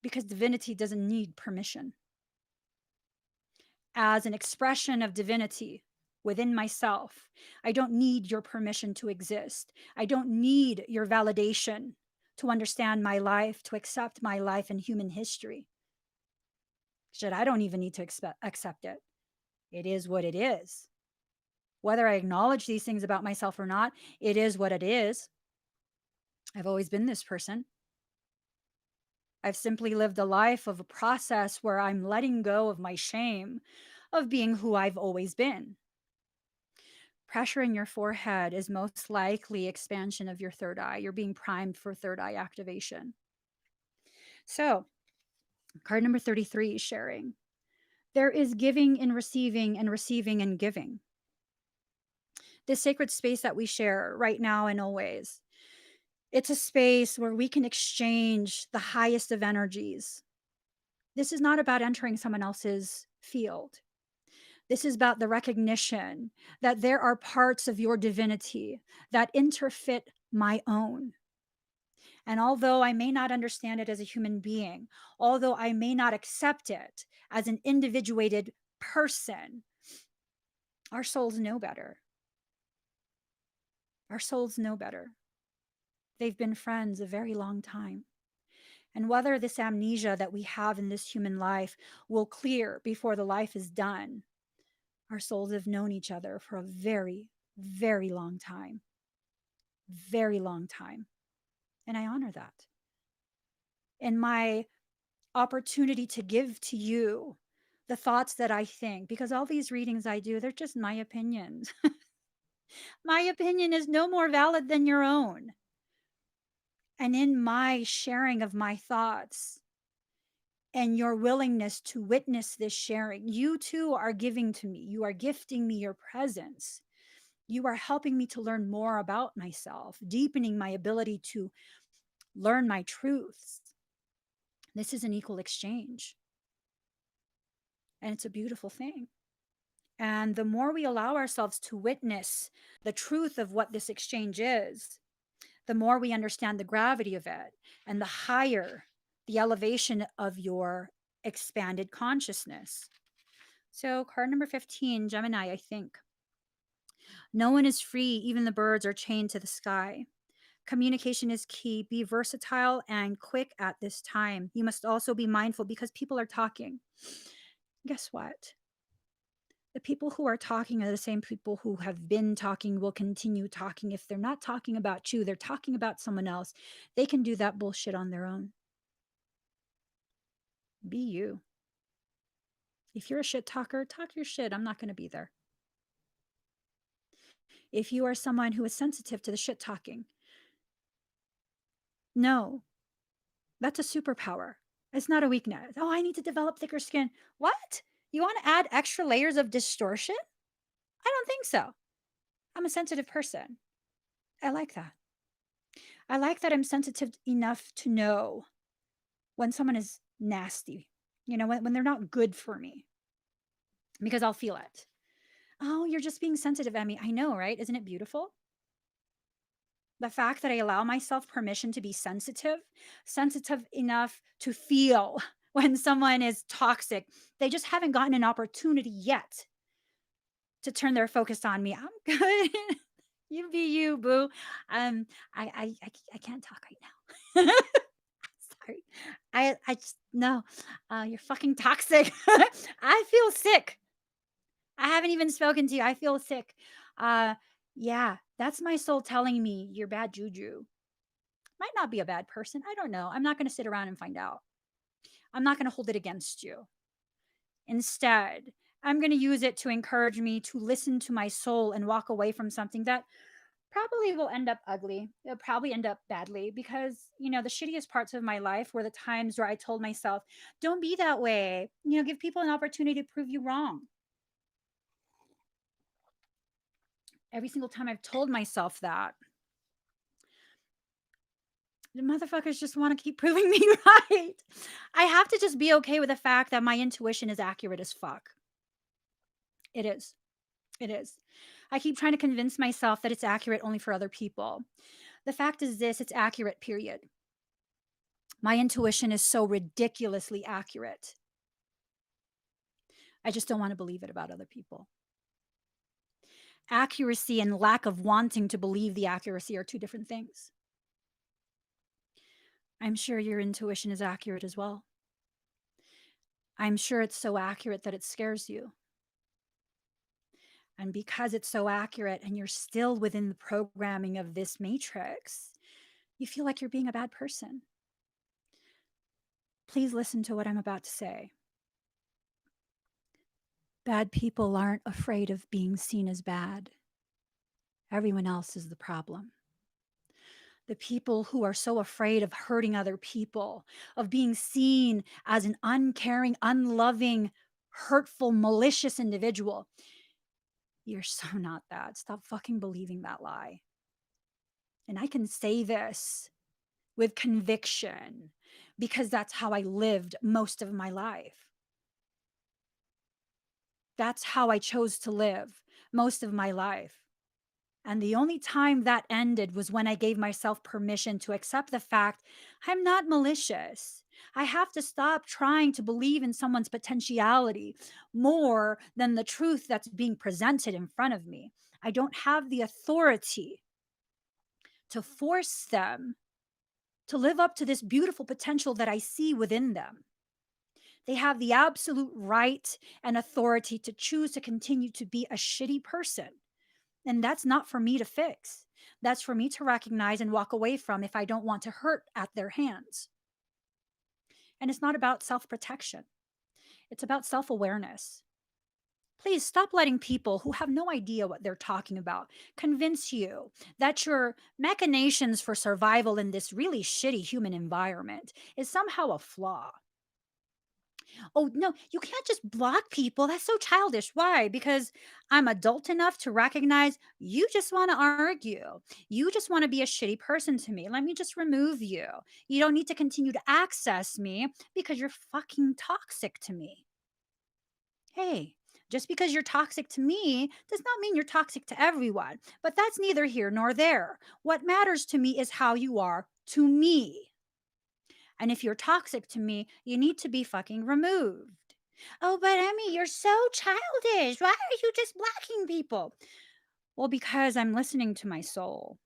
Because divinity doesn't need permission. As an expression of divinity within myself, I don't need your permission to exist. I don't need your validation to understand my life, to accept my life and human history. Shit, I don't even need to accept it. It is what it is. Whether I acknowledge these things about myself or not, it is what it is. I've always been this person. I've simply lived a life of a process where I'm letting go of my shame of being who I've always been. Pressure in your forehead is most likely expansion of your third eye. You're being primed for third eye activation. So, card number 33 is sharing. There is giving in receiving and receiving and giving. This sacred space that we share right now and always. It's a space where we can exchange the highest of energies. This is not about entering someone else's field. This is about the recognition that there are parts of your divinity that interfit my own. And although I may not understand it as a human being, although I may not accept it as an individuated person, our souls know better. Our souls know better. They've been friends a very long time. And whether this amnesia that we have in this human life will clear before the life is done, our souls have known each other for a very, very long time. Very long time. And I honor that. And my opportunity to give to you the thoughts that I think, because all these readings I do, they're just my opinions. My opinion is no more valid than your own. And in my sharing of my thoughts and your willingness to witness this sharing, you too are giving to me. You are gifting me your presence. You are helping me to learn more about myself, deepening my ability to learn my truths. This is an equal exchange. And it's a beautiful thing. And the more we allow ourselves to witness the truth of what this exchange is, the more we understand the gravity of it and the higher the elevation of your expanded consciousness. So, card number 15, Gemini, I think. No one is free, even the birds are chained to the sky. Communication is key. Be versatile and quick at this time. You must also be mindful because people are talking. Guess what? The people who are talking are the same people who have been talking, will continue talking. If they're not talking about you, they're talking about someone else. They can do that bullshit on their own. Be you. If you're a shit talker, talk your shit. I'm not going to be there. If you are someone who is sensitive to the shit talking, no, that's a superpower. It's not a weakness. Oh, I need to develop thicker skin. What? You want to add extra layers of distortion? I don't think so. I'm a sensitive person. I like that. I like that I'm sensitive enough to know when someone is nasty, when they're not good for me, because I'll feel it. Oh, you're just being sensitive, Emmy. I know, right? Isn't it beautiful? The fact that I allow myself permission to be sensitive enough to feel when someone is toxic. They just haven't gotten an opportunity yet to turn their focus on me. I'm good. You be you, boo. I can't talk right now. Sorry. I just no. You're fucking toxic. I feel sick. I haven't even spoken to you. I feel sick. Uh yeah, that's my soul telling me you're bad juju. Might not be a bad person. I don't know. I'm not going to sit around and find out. I'm not going to hold it against you. Instead, I'm going to use it to encourage me to listen to my soul and walk away from something that probably will end up ugly. It'll probably end up badly because, the shittiest parts of my life were the times where I told myself, don't be that way. Give people an opportunity to prove you wrong. Every single time I've told myself that, the motherfuckers just want to keep proving me right. I have to just be okay with the fact that my intuition is accurate as fuck. It is. It is. I keep trying to convince myself that it's accurate only for other people. The fact is this, it's accurate, period. My intuition is so ridiculously accurate. I just don't want to believe it about other people. Accuracy and lack of wanting to believe the accuracy are two different things. I'm sure your intuition is accurate as well. I'm sure it's so accurate that it scares you. And because it's so accurate and you're still within the programming of this matrix, you feel like you're being a bad person. Please listen to what I'm about to say. Bad people aren't afraid of being seen as bad. Everyone else is the problem. The people who are so afraid of hurting other people, of being seen as an uncaring, unloving, hurtful, malicious individual. You're so not that. Stop fucking believing that lie. And I can say this with conviction because that's how I lived most of my life. That's how I chose to live most of my life. And the only time that ended was when I gave myself permission to accept the fact I'm not malicious. I have to stop trying to believe in someone's potentiality more than the truth that's being presented in front of me. I don't have the authority to force them to live up to this beautiful potential that I see within them. They have the absolute right and authority to choose to continue to be a shitty person. And that's not for me to fix. That's for me to recognize and walk away from if I don't want to hurt at their hands. And it's not about self protection, it's about self awareness. Please stop letting people who have no idea what they're talking about convince you that your machinations for survival in this really shitty human environment is somehow a flaw. Oh, no, you can't just block people. That's so childish. Why? Because I'm adult enough to recognize you just want to argue. You just want to be a shitty person to me. Let me just remove you. You don't need to continue to access me because you're fucking toxic to me. Hey, just because you're toxic to me does not mean you're toxic to everyone. But that's neither here nor there. What matters to me is how you are to me. And if you're toxic to me, you need to be fucking removed. Oh, but Emmy, you're so childish. Why are you just blocking people? Well, because I'm listening to my soul.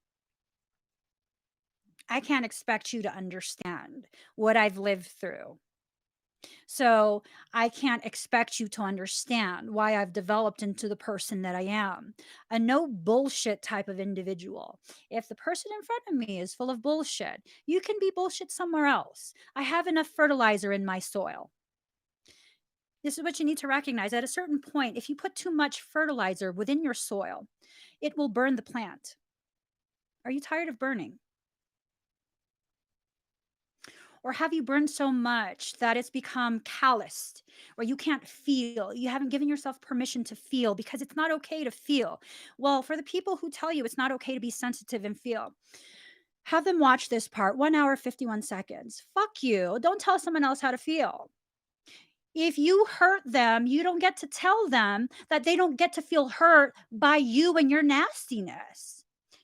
I can't expect you to understand what I've lived through. So I can't expect you to understand why I've developed into the person that I am. A no bullshit type of individual. If the person in front of me is full of bullshit, you can be bullshit somewhere else. I have enough fertilizer in my soil. This is what you need to recognize. At a certain point, if you put too much fertilizer within your soil, it will burn the plant. Are you tired of burning? Or have you burned so much that it's become calloused, where you can't feel? You haven't given yourself permission to feel because it's not okay to feel. Well, for the people who tell you it's not okay to be sensitive and feel, have them watch this part, 1 hour, 51 seconds. Fuck you. Don't tell someone else how to feel. If you hurt them, you don't get to tell them that they don't get to feel hurt by you and your nastiness.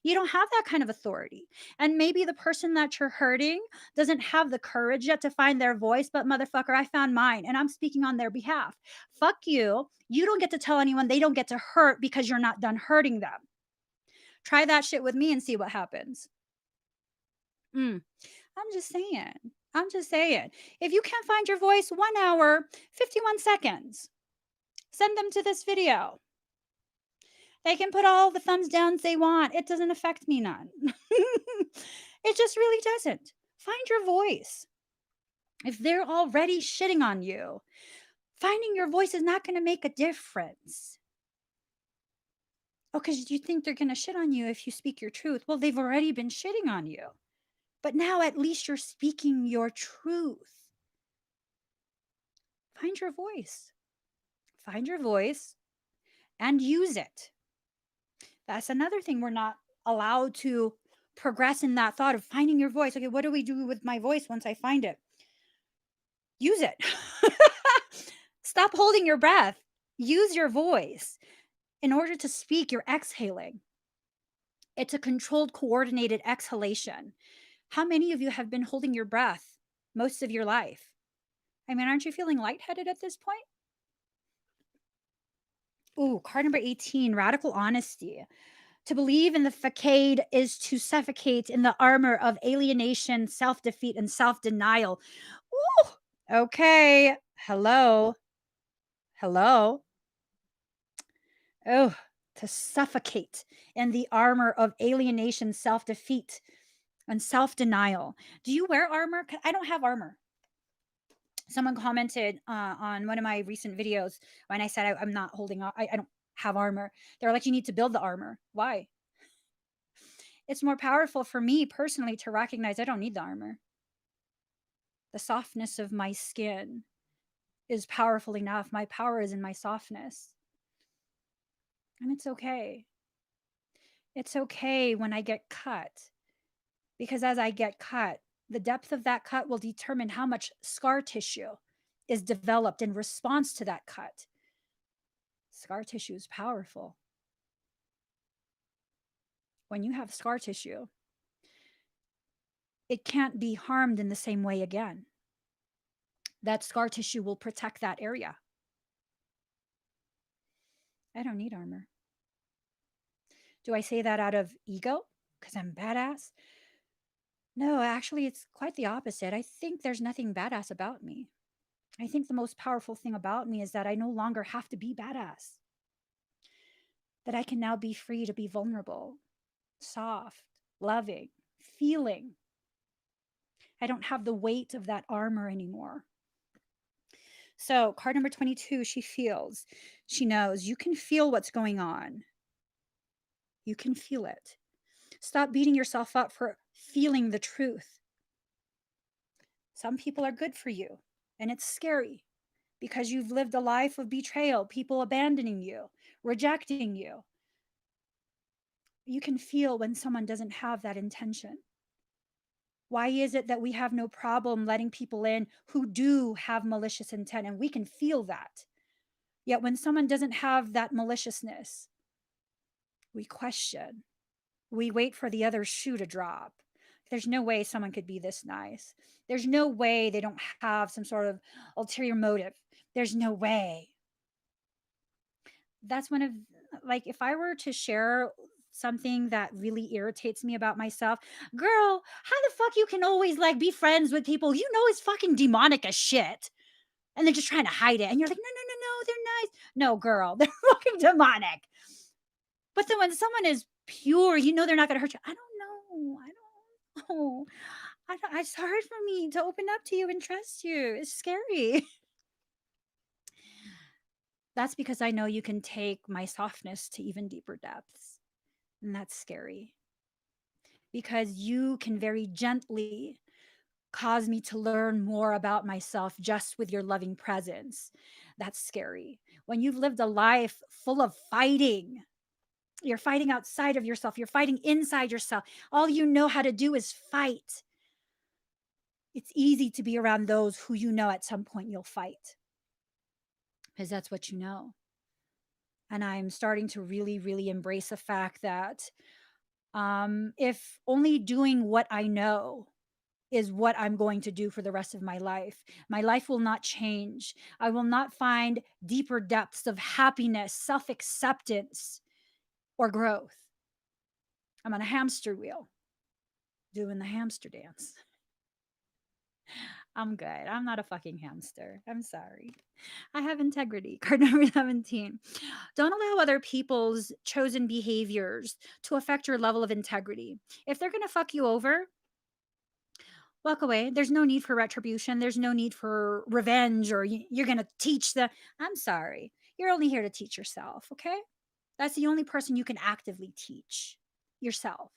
You don't have that kind of authority. And maybe the person that you're hurting doesn't have the courage yet to find their voice, but motherfucker, I found mine and I'm speaking on their behalf. Fuck you. You don't get to tell anyone they don't get to hurt because you're not done hurting them. Try that shit with me and see what happens. Mm. I'm just saying. I'm just saying. If you can't find your voice, 1 hour, 51 seconds, send them to this video. They can put all the thumbs downs they want. It doesn't affect me none. It just really doesn't. Find your voice. If they're already shitting on you, finding your voice is not going to make a difference. Oh, because you think they're going to shit on you if you speak your truth. Well, they've already been shitting on you. But now at least you're speaking your truth. Find your voice. Find your voice and use it. That's another thing we're not allowed to progress in that thought of finding your voice. Okay, what do we do with my voice once I find it? Use it. Stop holding your breath. Use your voice. In order to speak, you're exhaling. It's a controlled, coordinated exhalation. How many of you have been holding your breath most of your life? I mean, aren't you feeling lightheaded at this point? Ooh, card number 18, radical honesty. To believe in the facade is to suffocate in the armor of alienation, self defeat, and self denial. Ooh, okay. Hello. Hello. Oh, to suffocate in the armor of alienation, self defeat, and self denial. Do you wear armor? 'Cause I don't have armor. Someone commented on one of my recent videos when I said I'm not holding on, I don't have armor. They're like, you need to build the armor. Why? It's more powerful for me personally to recognize I don't need the armor. The softness of my skin is powerful enough. My power is in my softness. And it's okay. It's okay when I get cut, because as I get cut, the depth of that cut will determine how much scar tissue is developed in response to that cut. Scar tissue is powerful. When you have scar tissue, it can't be harmed in the same way again. That scar tissue will protect that area. I don't need armor. Do I say that out of ego because I'm badass? No, actually, it's quite the opposite. I think there's nothing badass about me. I think the most powerful thing about me is that I no longer have to be badass, that I can now be free to be vulnerable, soft, loving, feeling. I don't have the weight of that armor anymore. So, card number 22, she feels, she knows you can feel what's going on. You can feel it. Stop beating yourself up for feeling the truth. Some people are good for you, and it's scary because you've lived a life of betrayal, people abandoning you, rejecting you. You can feel when someone doesn't have that intention. Why is it that we have no problem letting people in who do have malicious intent, and we can feel that? Yet when someone doesn't have that maliciousness, we question. We wait for the other shoe to drop. There's no way someone could be this nice. There's no way they don't have some sort of ulterior motive. There's no way. That's one of, like, if I were to share something that really irritates me about myself, girl, how the fuck you can always like be friends with people you know is fucking demonic as shit, and they're just trying to hide it, and you're like, no, no, no, no, they're nice. No, girl, they're fucking demonic. But then when someone is pure, you know they're not gonna hurt you. I don't know. I don't know. I don't, it's hard for me to open up to you and trust you. It's scary. That's because I know you can take my softness to even deeper depths. And that's scary because you can very gently cause me to learn more about myself just with your loving presence. That's scary. When you've lived a life full of fighting, you're fighting outside of yourself, you're fighting inside yourself. All you know how to do is fight. It's easy to be around those who you know at some point you'll fight because that's what you know. And I'm starting to really, really embrace the fact that if only doing what I know is what I'm going to do for the rest of my life will not change. I will not find deeper depths of happiness, self acceptance, or growth. I'm on a hamster wheel doing the hamster dance. I'm good. I'm not a fucking hamster. I'm sorry. I have integrity. Card number 17. Don't allow other people's chosen behaviors to affect your level of integrity. If they're going to fuck you over, walk away. There's no need for retribution. There's no need for revenge or you're going to teach the. I'm sorry. You're only here to teach yourself, okay? That's the only person you can actively teach yourself.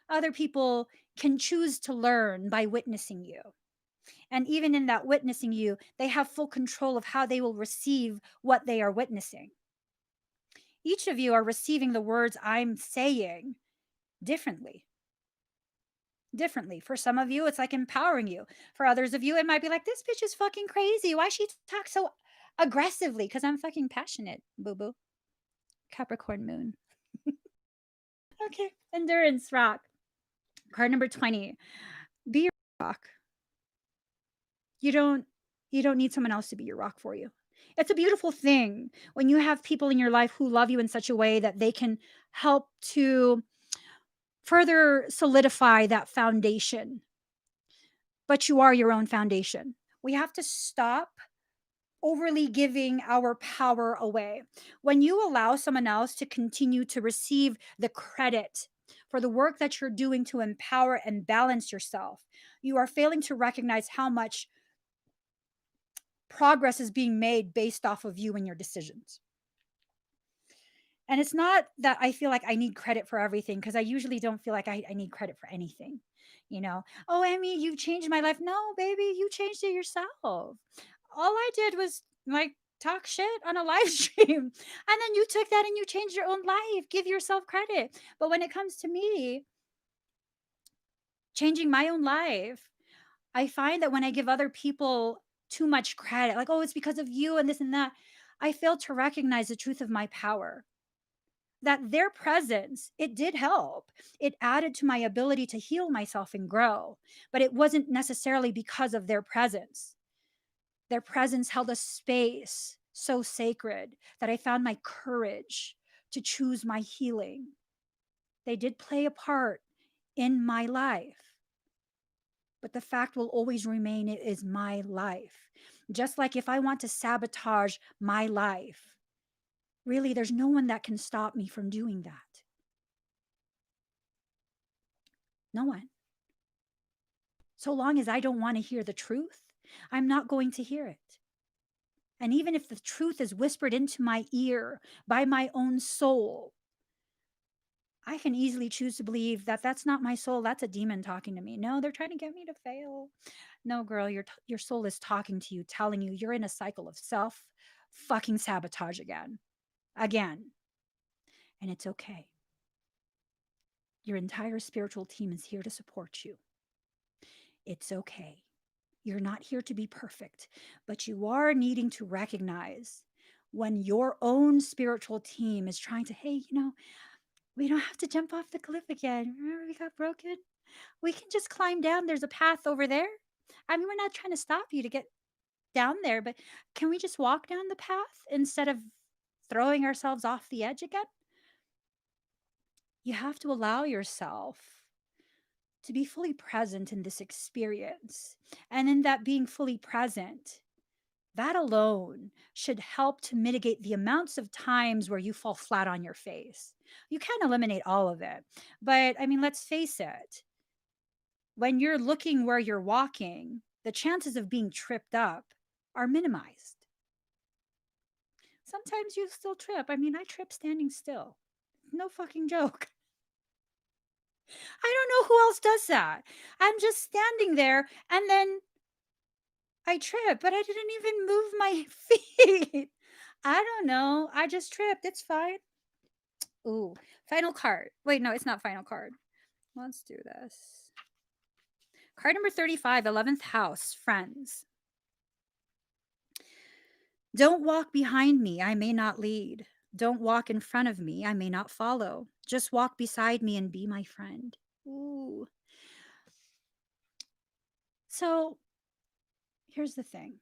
Other people can choose to learn by witnessing you. And even in that witnessing you, they have full control of how they will receive what they are witnessing. Each of you are receiving the words I'm saying differently. Differently. For some of you, it's like empowering you. For others of you, it might be like, this bitch is fucking crazy. Why she talk so aggressively? Because I'm fucking passionate, boo boo. Capricorn moon. Okay. Endurance rock. Card number 20. Be your rock. You don't need someone else to be your rock for you. It's a beautiful thing when you have people in your life who love you in such a way that they can help to further solidify that foundation. But you are your own foundation. We have to stop overly giving our power away. When you allow someone else to continue to receive the credit for the work that you're doing to empower and balance yourself, you are failing to recognize how much progress is being made based off of you and your decisions. And it's not that I feel like I need credit for everything because I usually don't feel like I need credit for anything. You know, oh, Emmie, you've changed my life. No, baby, you changed it yourself. All I did was like talk shit on a live stream. And then you took that and you changed your own life. Give yourself credit. But when it comes to me changing my own life, I find that when I give other people too much credit, like, oh, it's because of you and this and that, I fail to recognize the truth of my power. That their presence, it did help. It added to my ability to heal myself and grow, but it wasn't necessarily because of their presence. Their presence held a space so sacred that I found my courage to choose my healing. They did play a part in my life, but the fact will always remain it is my life. Just like if I want to sabotage my life, really, there's no one that can stop me from doing that. No one. So long as I don't want to hear the truth, I'm not going to hear it. And even if the truth is whispered into my ear by my own soul, I can easily choose to believe that that's not my soul. That's a demon talking to me. No, they're trying to get me to fail. No, girl, your soul is talking to you, telling you you're in a cycle of self fucking sabotage again. Again. And it's okay. Your entire spiritual team is here to support you. It's okay. You're not here to be perfect, but you are needing to recognize when your own spiritual team is trying to, hey, we don't have to jump off the cliff again. Remember we got broken? We can just climb down. There's a path over there. I mean, we're not trying to stop you to get down there, but can we just walk down the path instead of throwing ourselves off the edge again? You have to allow yourself to be fully present in this experience. And in that being fully present, that alone should help to mitigate the amounts of times where you fall flat on your face. You can't eliminate all of it. But I mean, let's face it, when you're looking where you're walking, the chances of being tripped up are minimized. Sometimes you still trip. I mean, I trip standing still. No fucking joke. I don't know who else does that. I'm just standing there and then I trip, but I didn't even move my feet. I don't know. I just tripped. It's fine. Ooh, final card. Wait, no, it's not final card. Let's do this. Card number 35, 11th house, friends. Don't walk behind me, I may not lead. Don't walk in front of me, I may not follow. Just walk beside me and be my friend. Ooh. So here's the thing.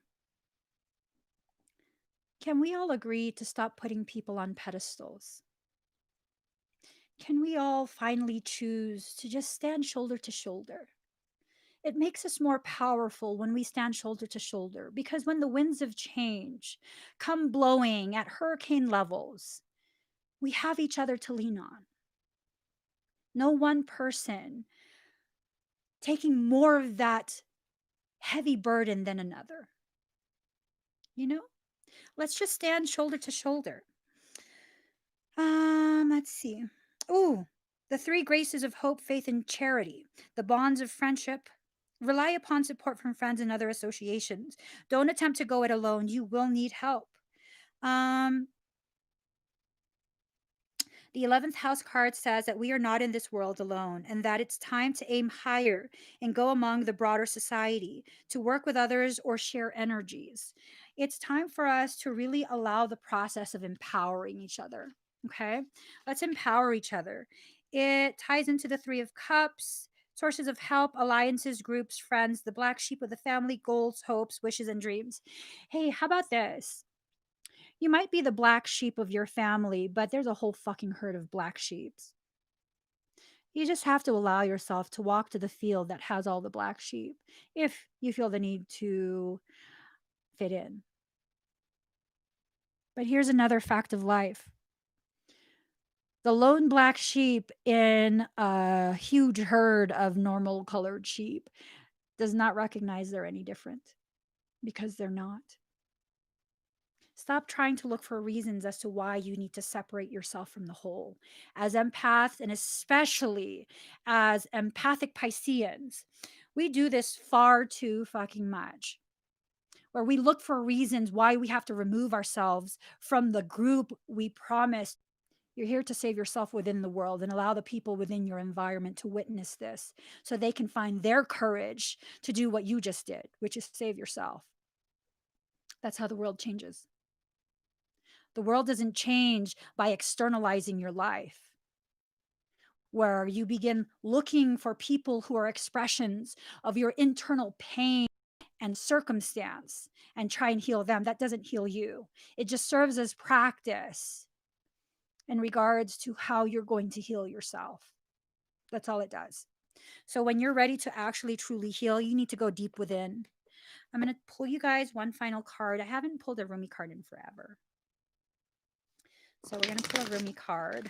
Can we all agree to stop putting people on pedestals? Can we all finally choose to just stand shoulder to shoulder? It makes us more powerful when we stand shoulder to shoulder because when the winds of change come blowing at hurricane levels, we have each other to lean on. No one person taking more of that heavy burden than another. You know, let's just stand shoulder to shoulder. Let's see. Ooh, the three graces of hope, faith, and charity, the bonds of friendship. Rely upon support from friends and other associations. Don't attempt to go it alone. You will need help. Um, the 11th house card says that we are not in this world alone and that it's time to aim higher and go among the broader society, to work with others or share energies. It's time for us to really allow the process of empowering each other. Okay, let's empower each other. It ties into the Three of Cups, sources of help, alliances, groups, friends, the black sheep of the family, goals, hopes, wishes, and dreams. Hey, how about this? You might be the black sheep of your family, but there's a whole fucking herd of black sheeps. You just have to allow yourself to walk to the field that has all the black sheep if you feel the need to fit in. But here's another fact of life: the lone black sheep in a huge herd of normal colored sheep does not recognize they're any different because they're not. Stop trying to look for reasons as to why you need to separate yourself from the whole. As empaths, and especially as empathic Pisceans, we do this far too fucking much, where we look for reasons why we have to remove ourselves from the group we promised. You're here to save yourself within the world and allow the people within your environment to witness this so they can find their courage to do what you just did, which is save yourself. That's how the world changes. The world doesn't change by externalizing your life, where you begin looking for people who are expressions of your internal pain and circumstance and try and heal them. That doesn't heal you. It just serves as practice in regards to how you're going to heal yourself. That's all it does. So when you're ready to actually truly heal, you need to go deep within. I'm going to pull you guys one final card. I haven't pulled a Rumi card in forever. So we're going to pull a Rumi card.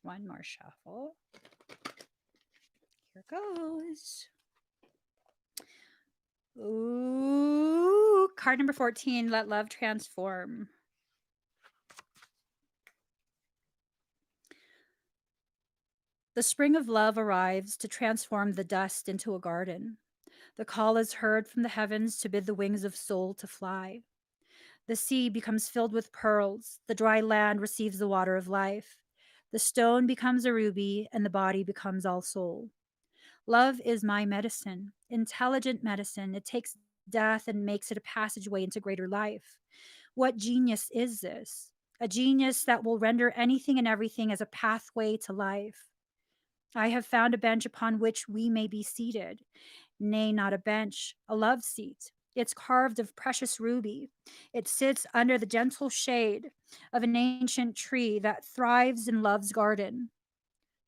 One more shuffle. Here goes. Ooh, card number 14, let love transform. The spring of love arrives to transform the dust into a garden. The call is heard from the heavens to bid the wings of soul to fly. The sea becomes filled with pearls. The dry land receives the water of life. The stone becomes a ruby, and the body becomes all soul. Love is my medicine, intelligent medicine. It takes death and makes it a passageway into greater life. What genius is this? A genius that will render anything and everything as a pathway to life. I have found a bench upon which we may be seated. Nay, not a bench, a love seat. It's carved of precious ruby. It sits under the gentle shade of an ancient tree that thrives in love's garden.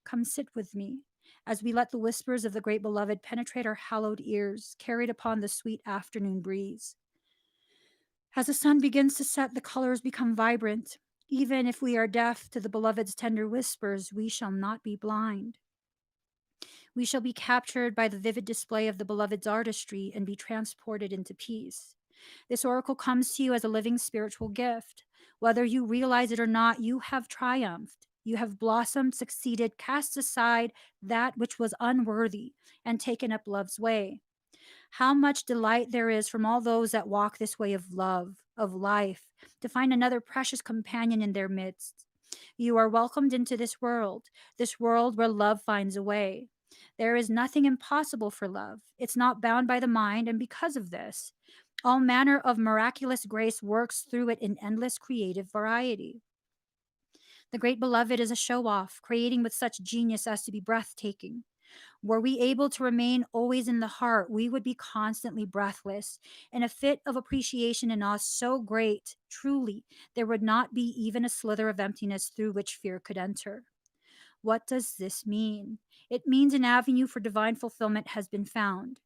Come sit with me as we let the whispers of the great beloved penetrate our hallowed ears, carried upon the sweet afternoon breeze. As the sun begins to set, the colors become vibrant. Even if we are deaf to the beloved's tender whispers, we shall not be blind. We shall be captured by the vivid display of the beloved's artistry and be transported into peace. This oracle comes to you as a living spiritual gift. Whether you realize it or not, you have triumphed. You have blossomed, succeeded, cast aside that which was unworthy, and taken up love's way. How much delight there is from all those that walk this way of love, of life, to find another precious companion in their midst. You are welcomed into this world where love finds a way. There is nothing impossible for love. It's not bound by the mind, and because of this, all manner of miraculous grace works through it in endless creative variety. The great beloved is a show off, creating with such genius as to be breathtaking. Were we able to remain always in the heart, we would be constantly breathless, in a fit of appreciation and awe so great, truly, there would not be even a slither of emptiness through which fear could enter. What does this mean? It means an avenue for divine fulfillment has been found.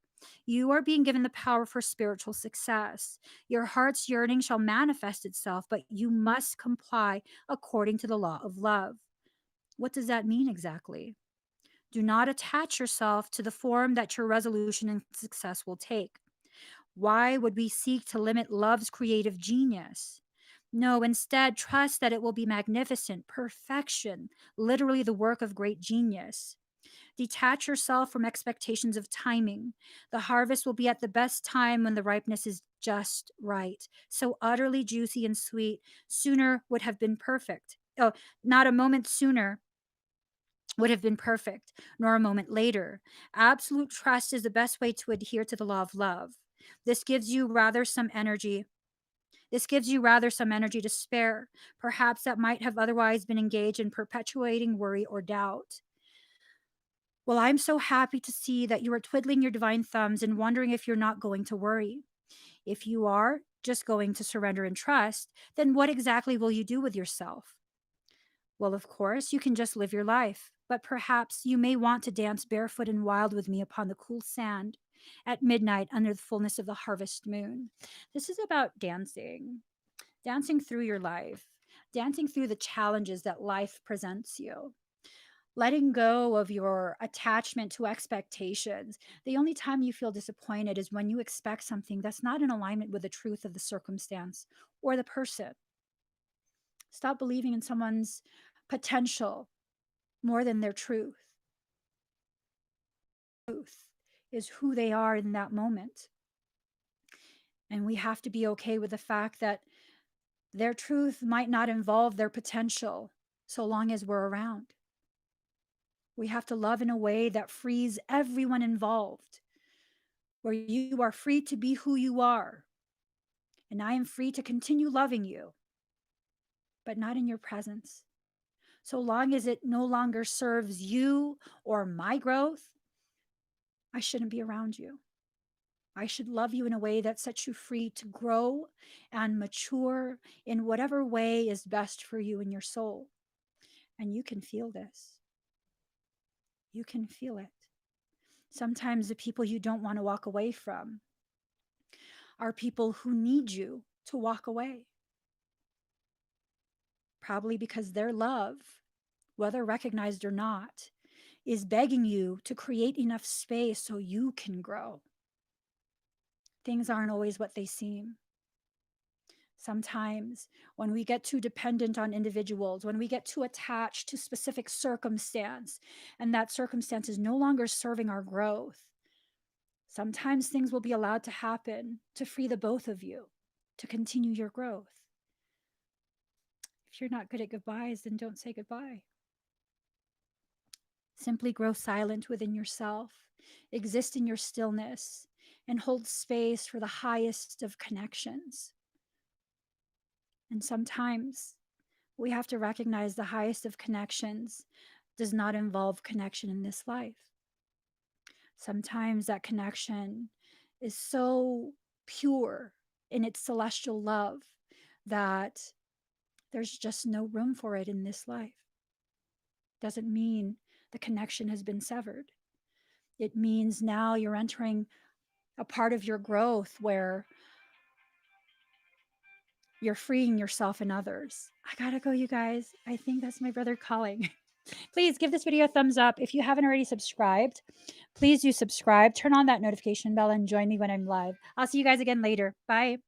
You are being given the power for spiritual success. Your heart's yearning shall manifest itself, but you must comply according to the law of love. What does that mean exactly? Do not attach yourself to the form that your resolution and success will take. Why would we seek to limit love's creative genius? No, instead, trust that it will be magnificent, perfection, literally the work of great genius. Detach yourself from expectations of timing. The harvest will be at the best time when the ripeness is just right. So utterly juicy and sweet, sooner would have been perfect. Oh, not a moment sooner would have been perfect, nor a moment later. Absolute trust is the best way to adhere to the law of love. This gives you rather some energy. This gives you rather some energy to spare, perhaps that might have otherwise been engaged in perpetuating worry or doubt. Well, I'm so happy to see that you are twiddling your divine thumbs and wondering if you're not going to worry. If you are just going to surrender and trust, then what exactly will you do with yourself? Well, of course, you can just live your life, but perhaps you may want to dance barefoot and wild with me upon the cool sand at midnight under the fullness of the harvest moon. This is about dancing, dancing through your life, dancing through the challenges that life presents you. Letting go of your attachment to expectations. The only time you feel disappointed is when you expect something that's not in alignment with the truth of the circumstance or the person. Stop believing in someone's potential more than their truth. Truth is who they are in that moment. And we have to be okay with the fact that their truth might not involve their potential so long as we're around. We have to love in a way that frees everyone involved, where you are free to be who you are. And I am free to continue loving you, but not in your presence. So long as it no longer serves you or my growth, I shouldn't be around you. I should love you in a way that sets you free to grow and mature in whatever way is best for you and your soul. And you can feel this. You can feel it. Sometimes the people you don't want to walk away from are people who need you to walk away. Probably because their love, whether recognized or not, is begging you to create enough space so you can grow. Things aren't always what they seem. Sometimes, when we get too dependent on individuals, when we get too attached to specific circumstance, and that circumstance is no longer serving our growth, sometimes things will be allowed to happen to free the both of you to continue your growth. If you're not good at goodbyes, then don't say goodbye. Simply grow silent within yourself, exist in your stillness, and hold space for the highest of connections. And sometimes we have to recognize the highest of connections does not involve connection in this life. Sometimes that connection is so pure in its celestial love that there's just no room for it in this life. Doesn't mean the connection has been severed. It means now you're entering a part of your growth where you're freeing yourself and others. I gotta go, you guys. I think that's my brother calling. Please give this video a thumbs up. If you haven't already subscribed, please do subscribe. Turn on that notification bell and join me when I'm live. I'll see you guys again later. Bye.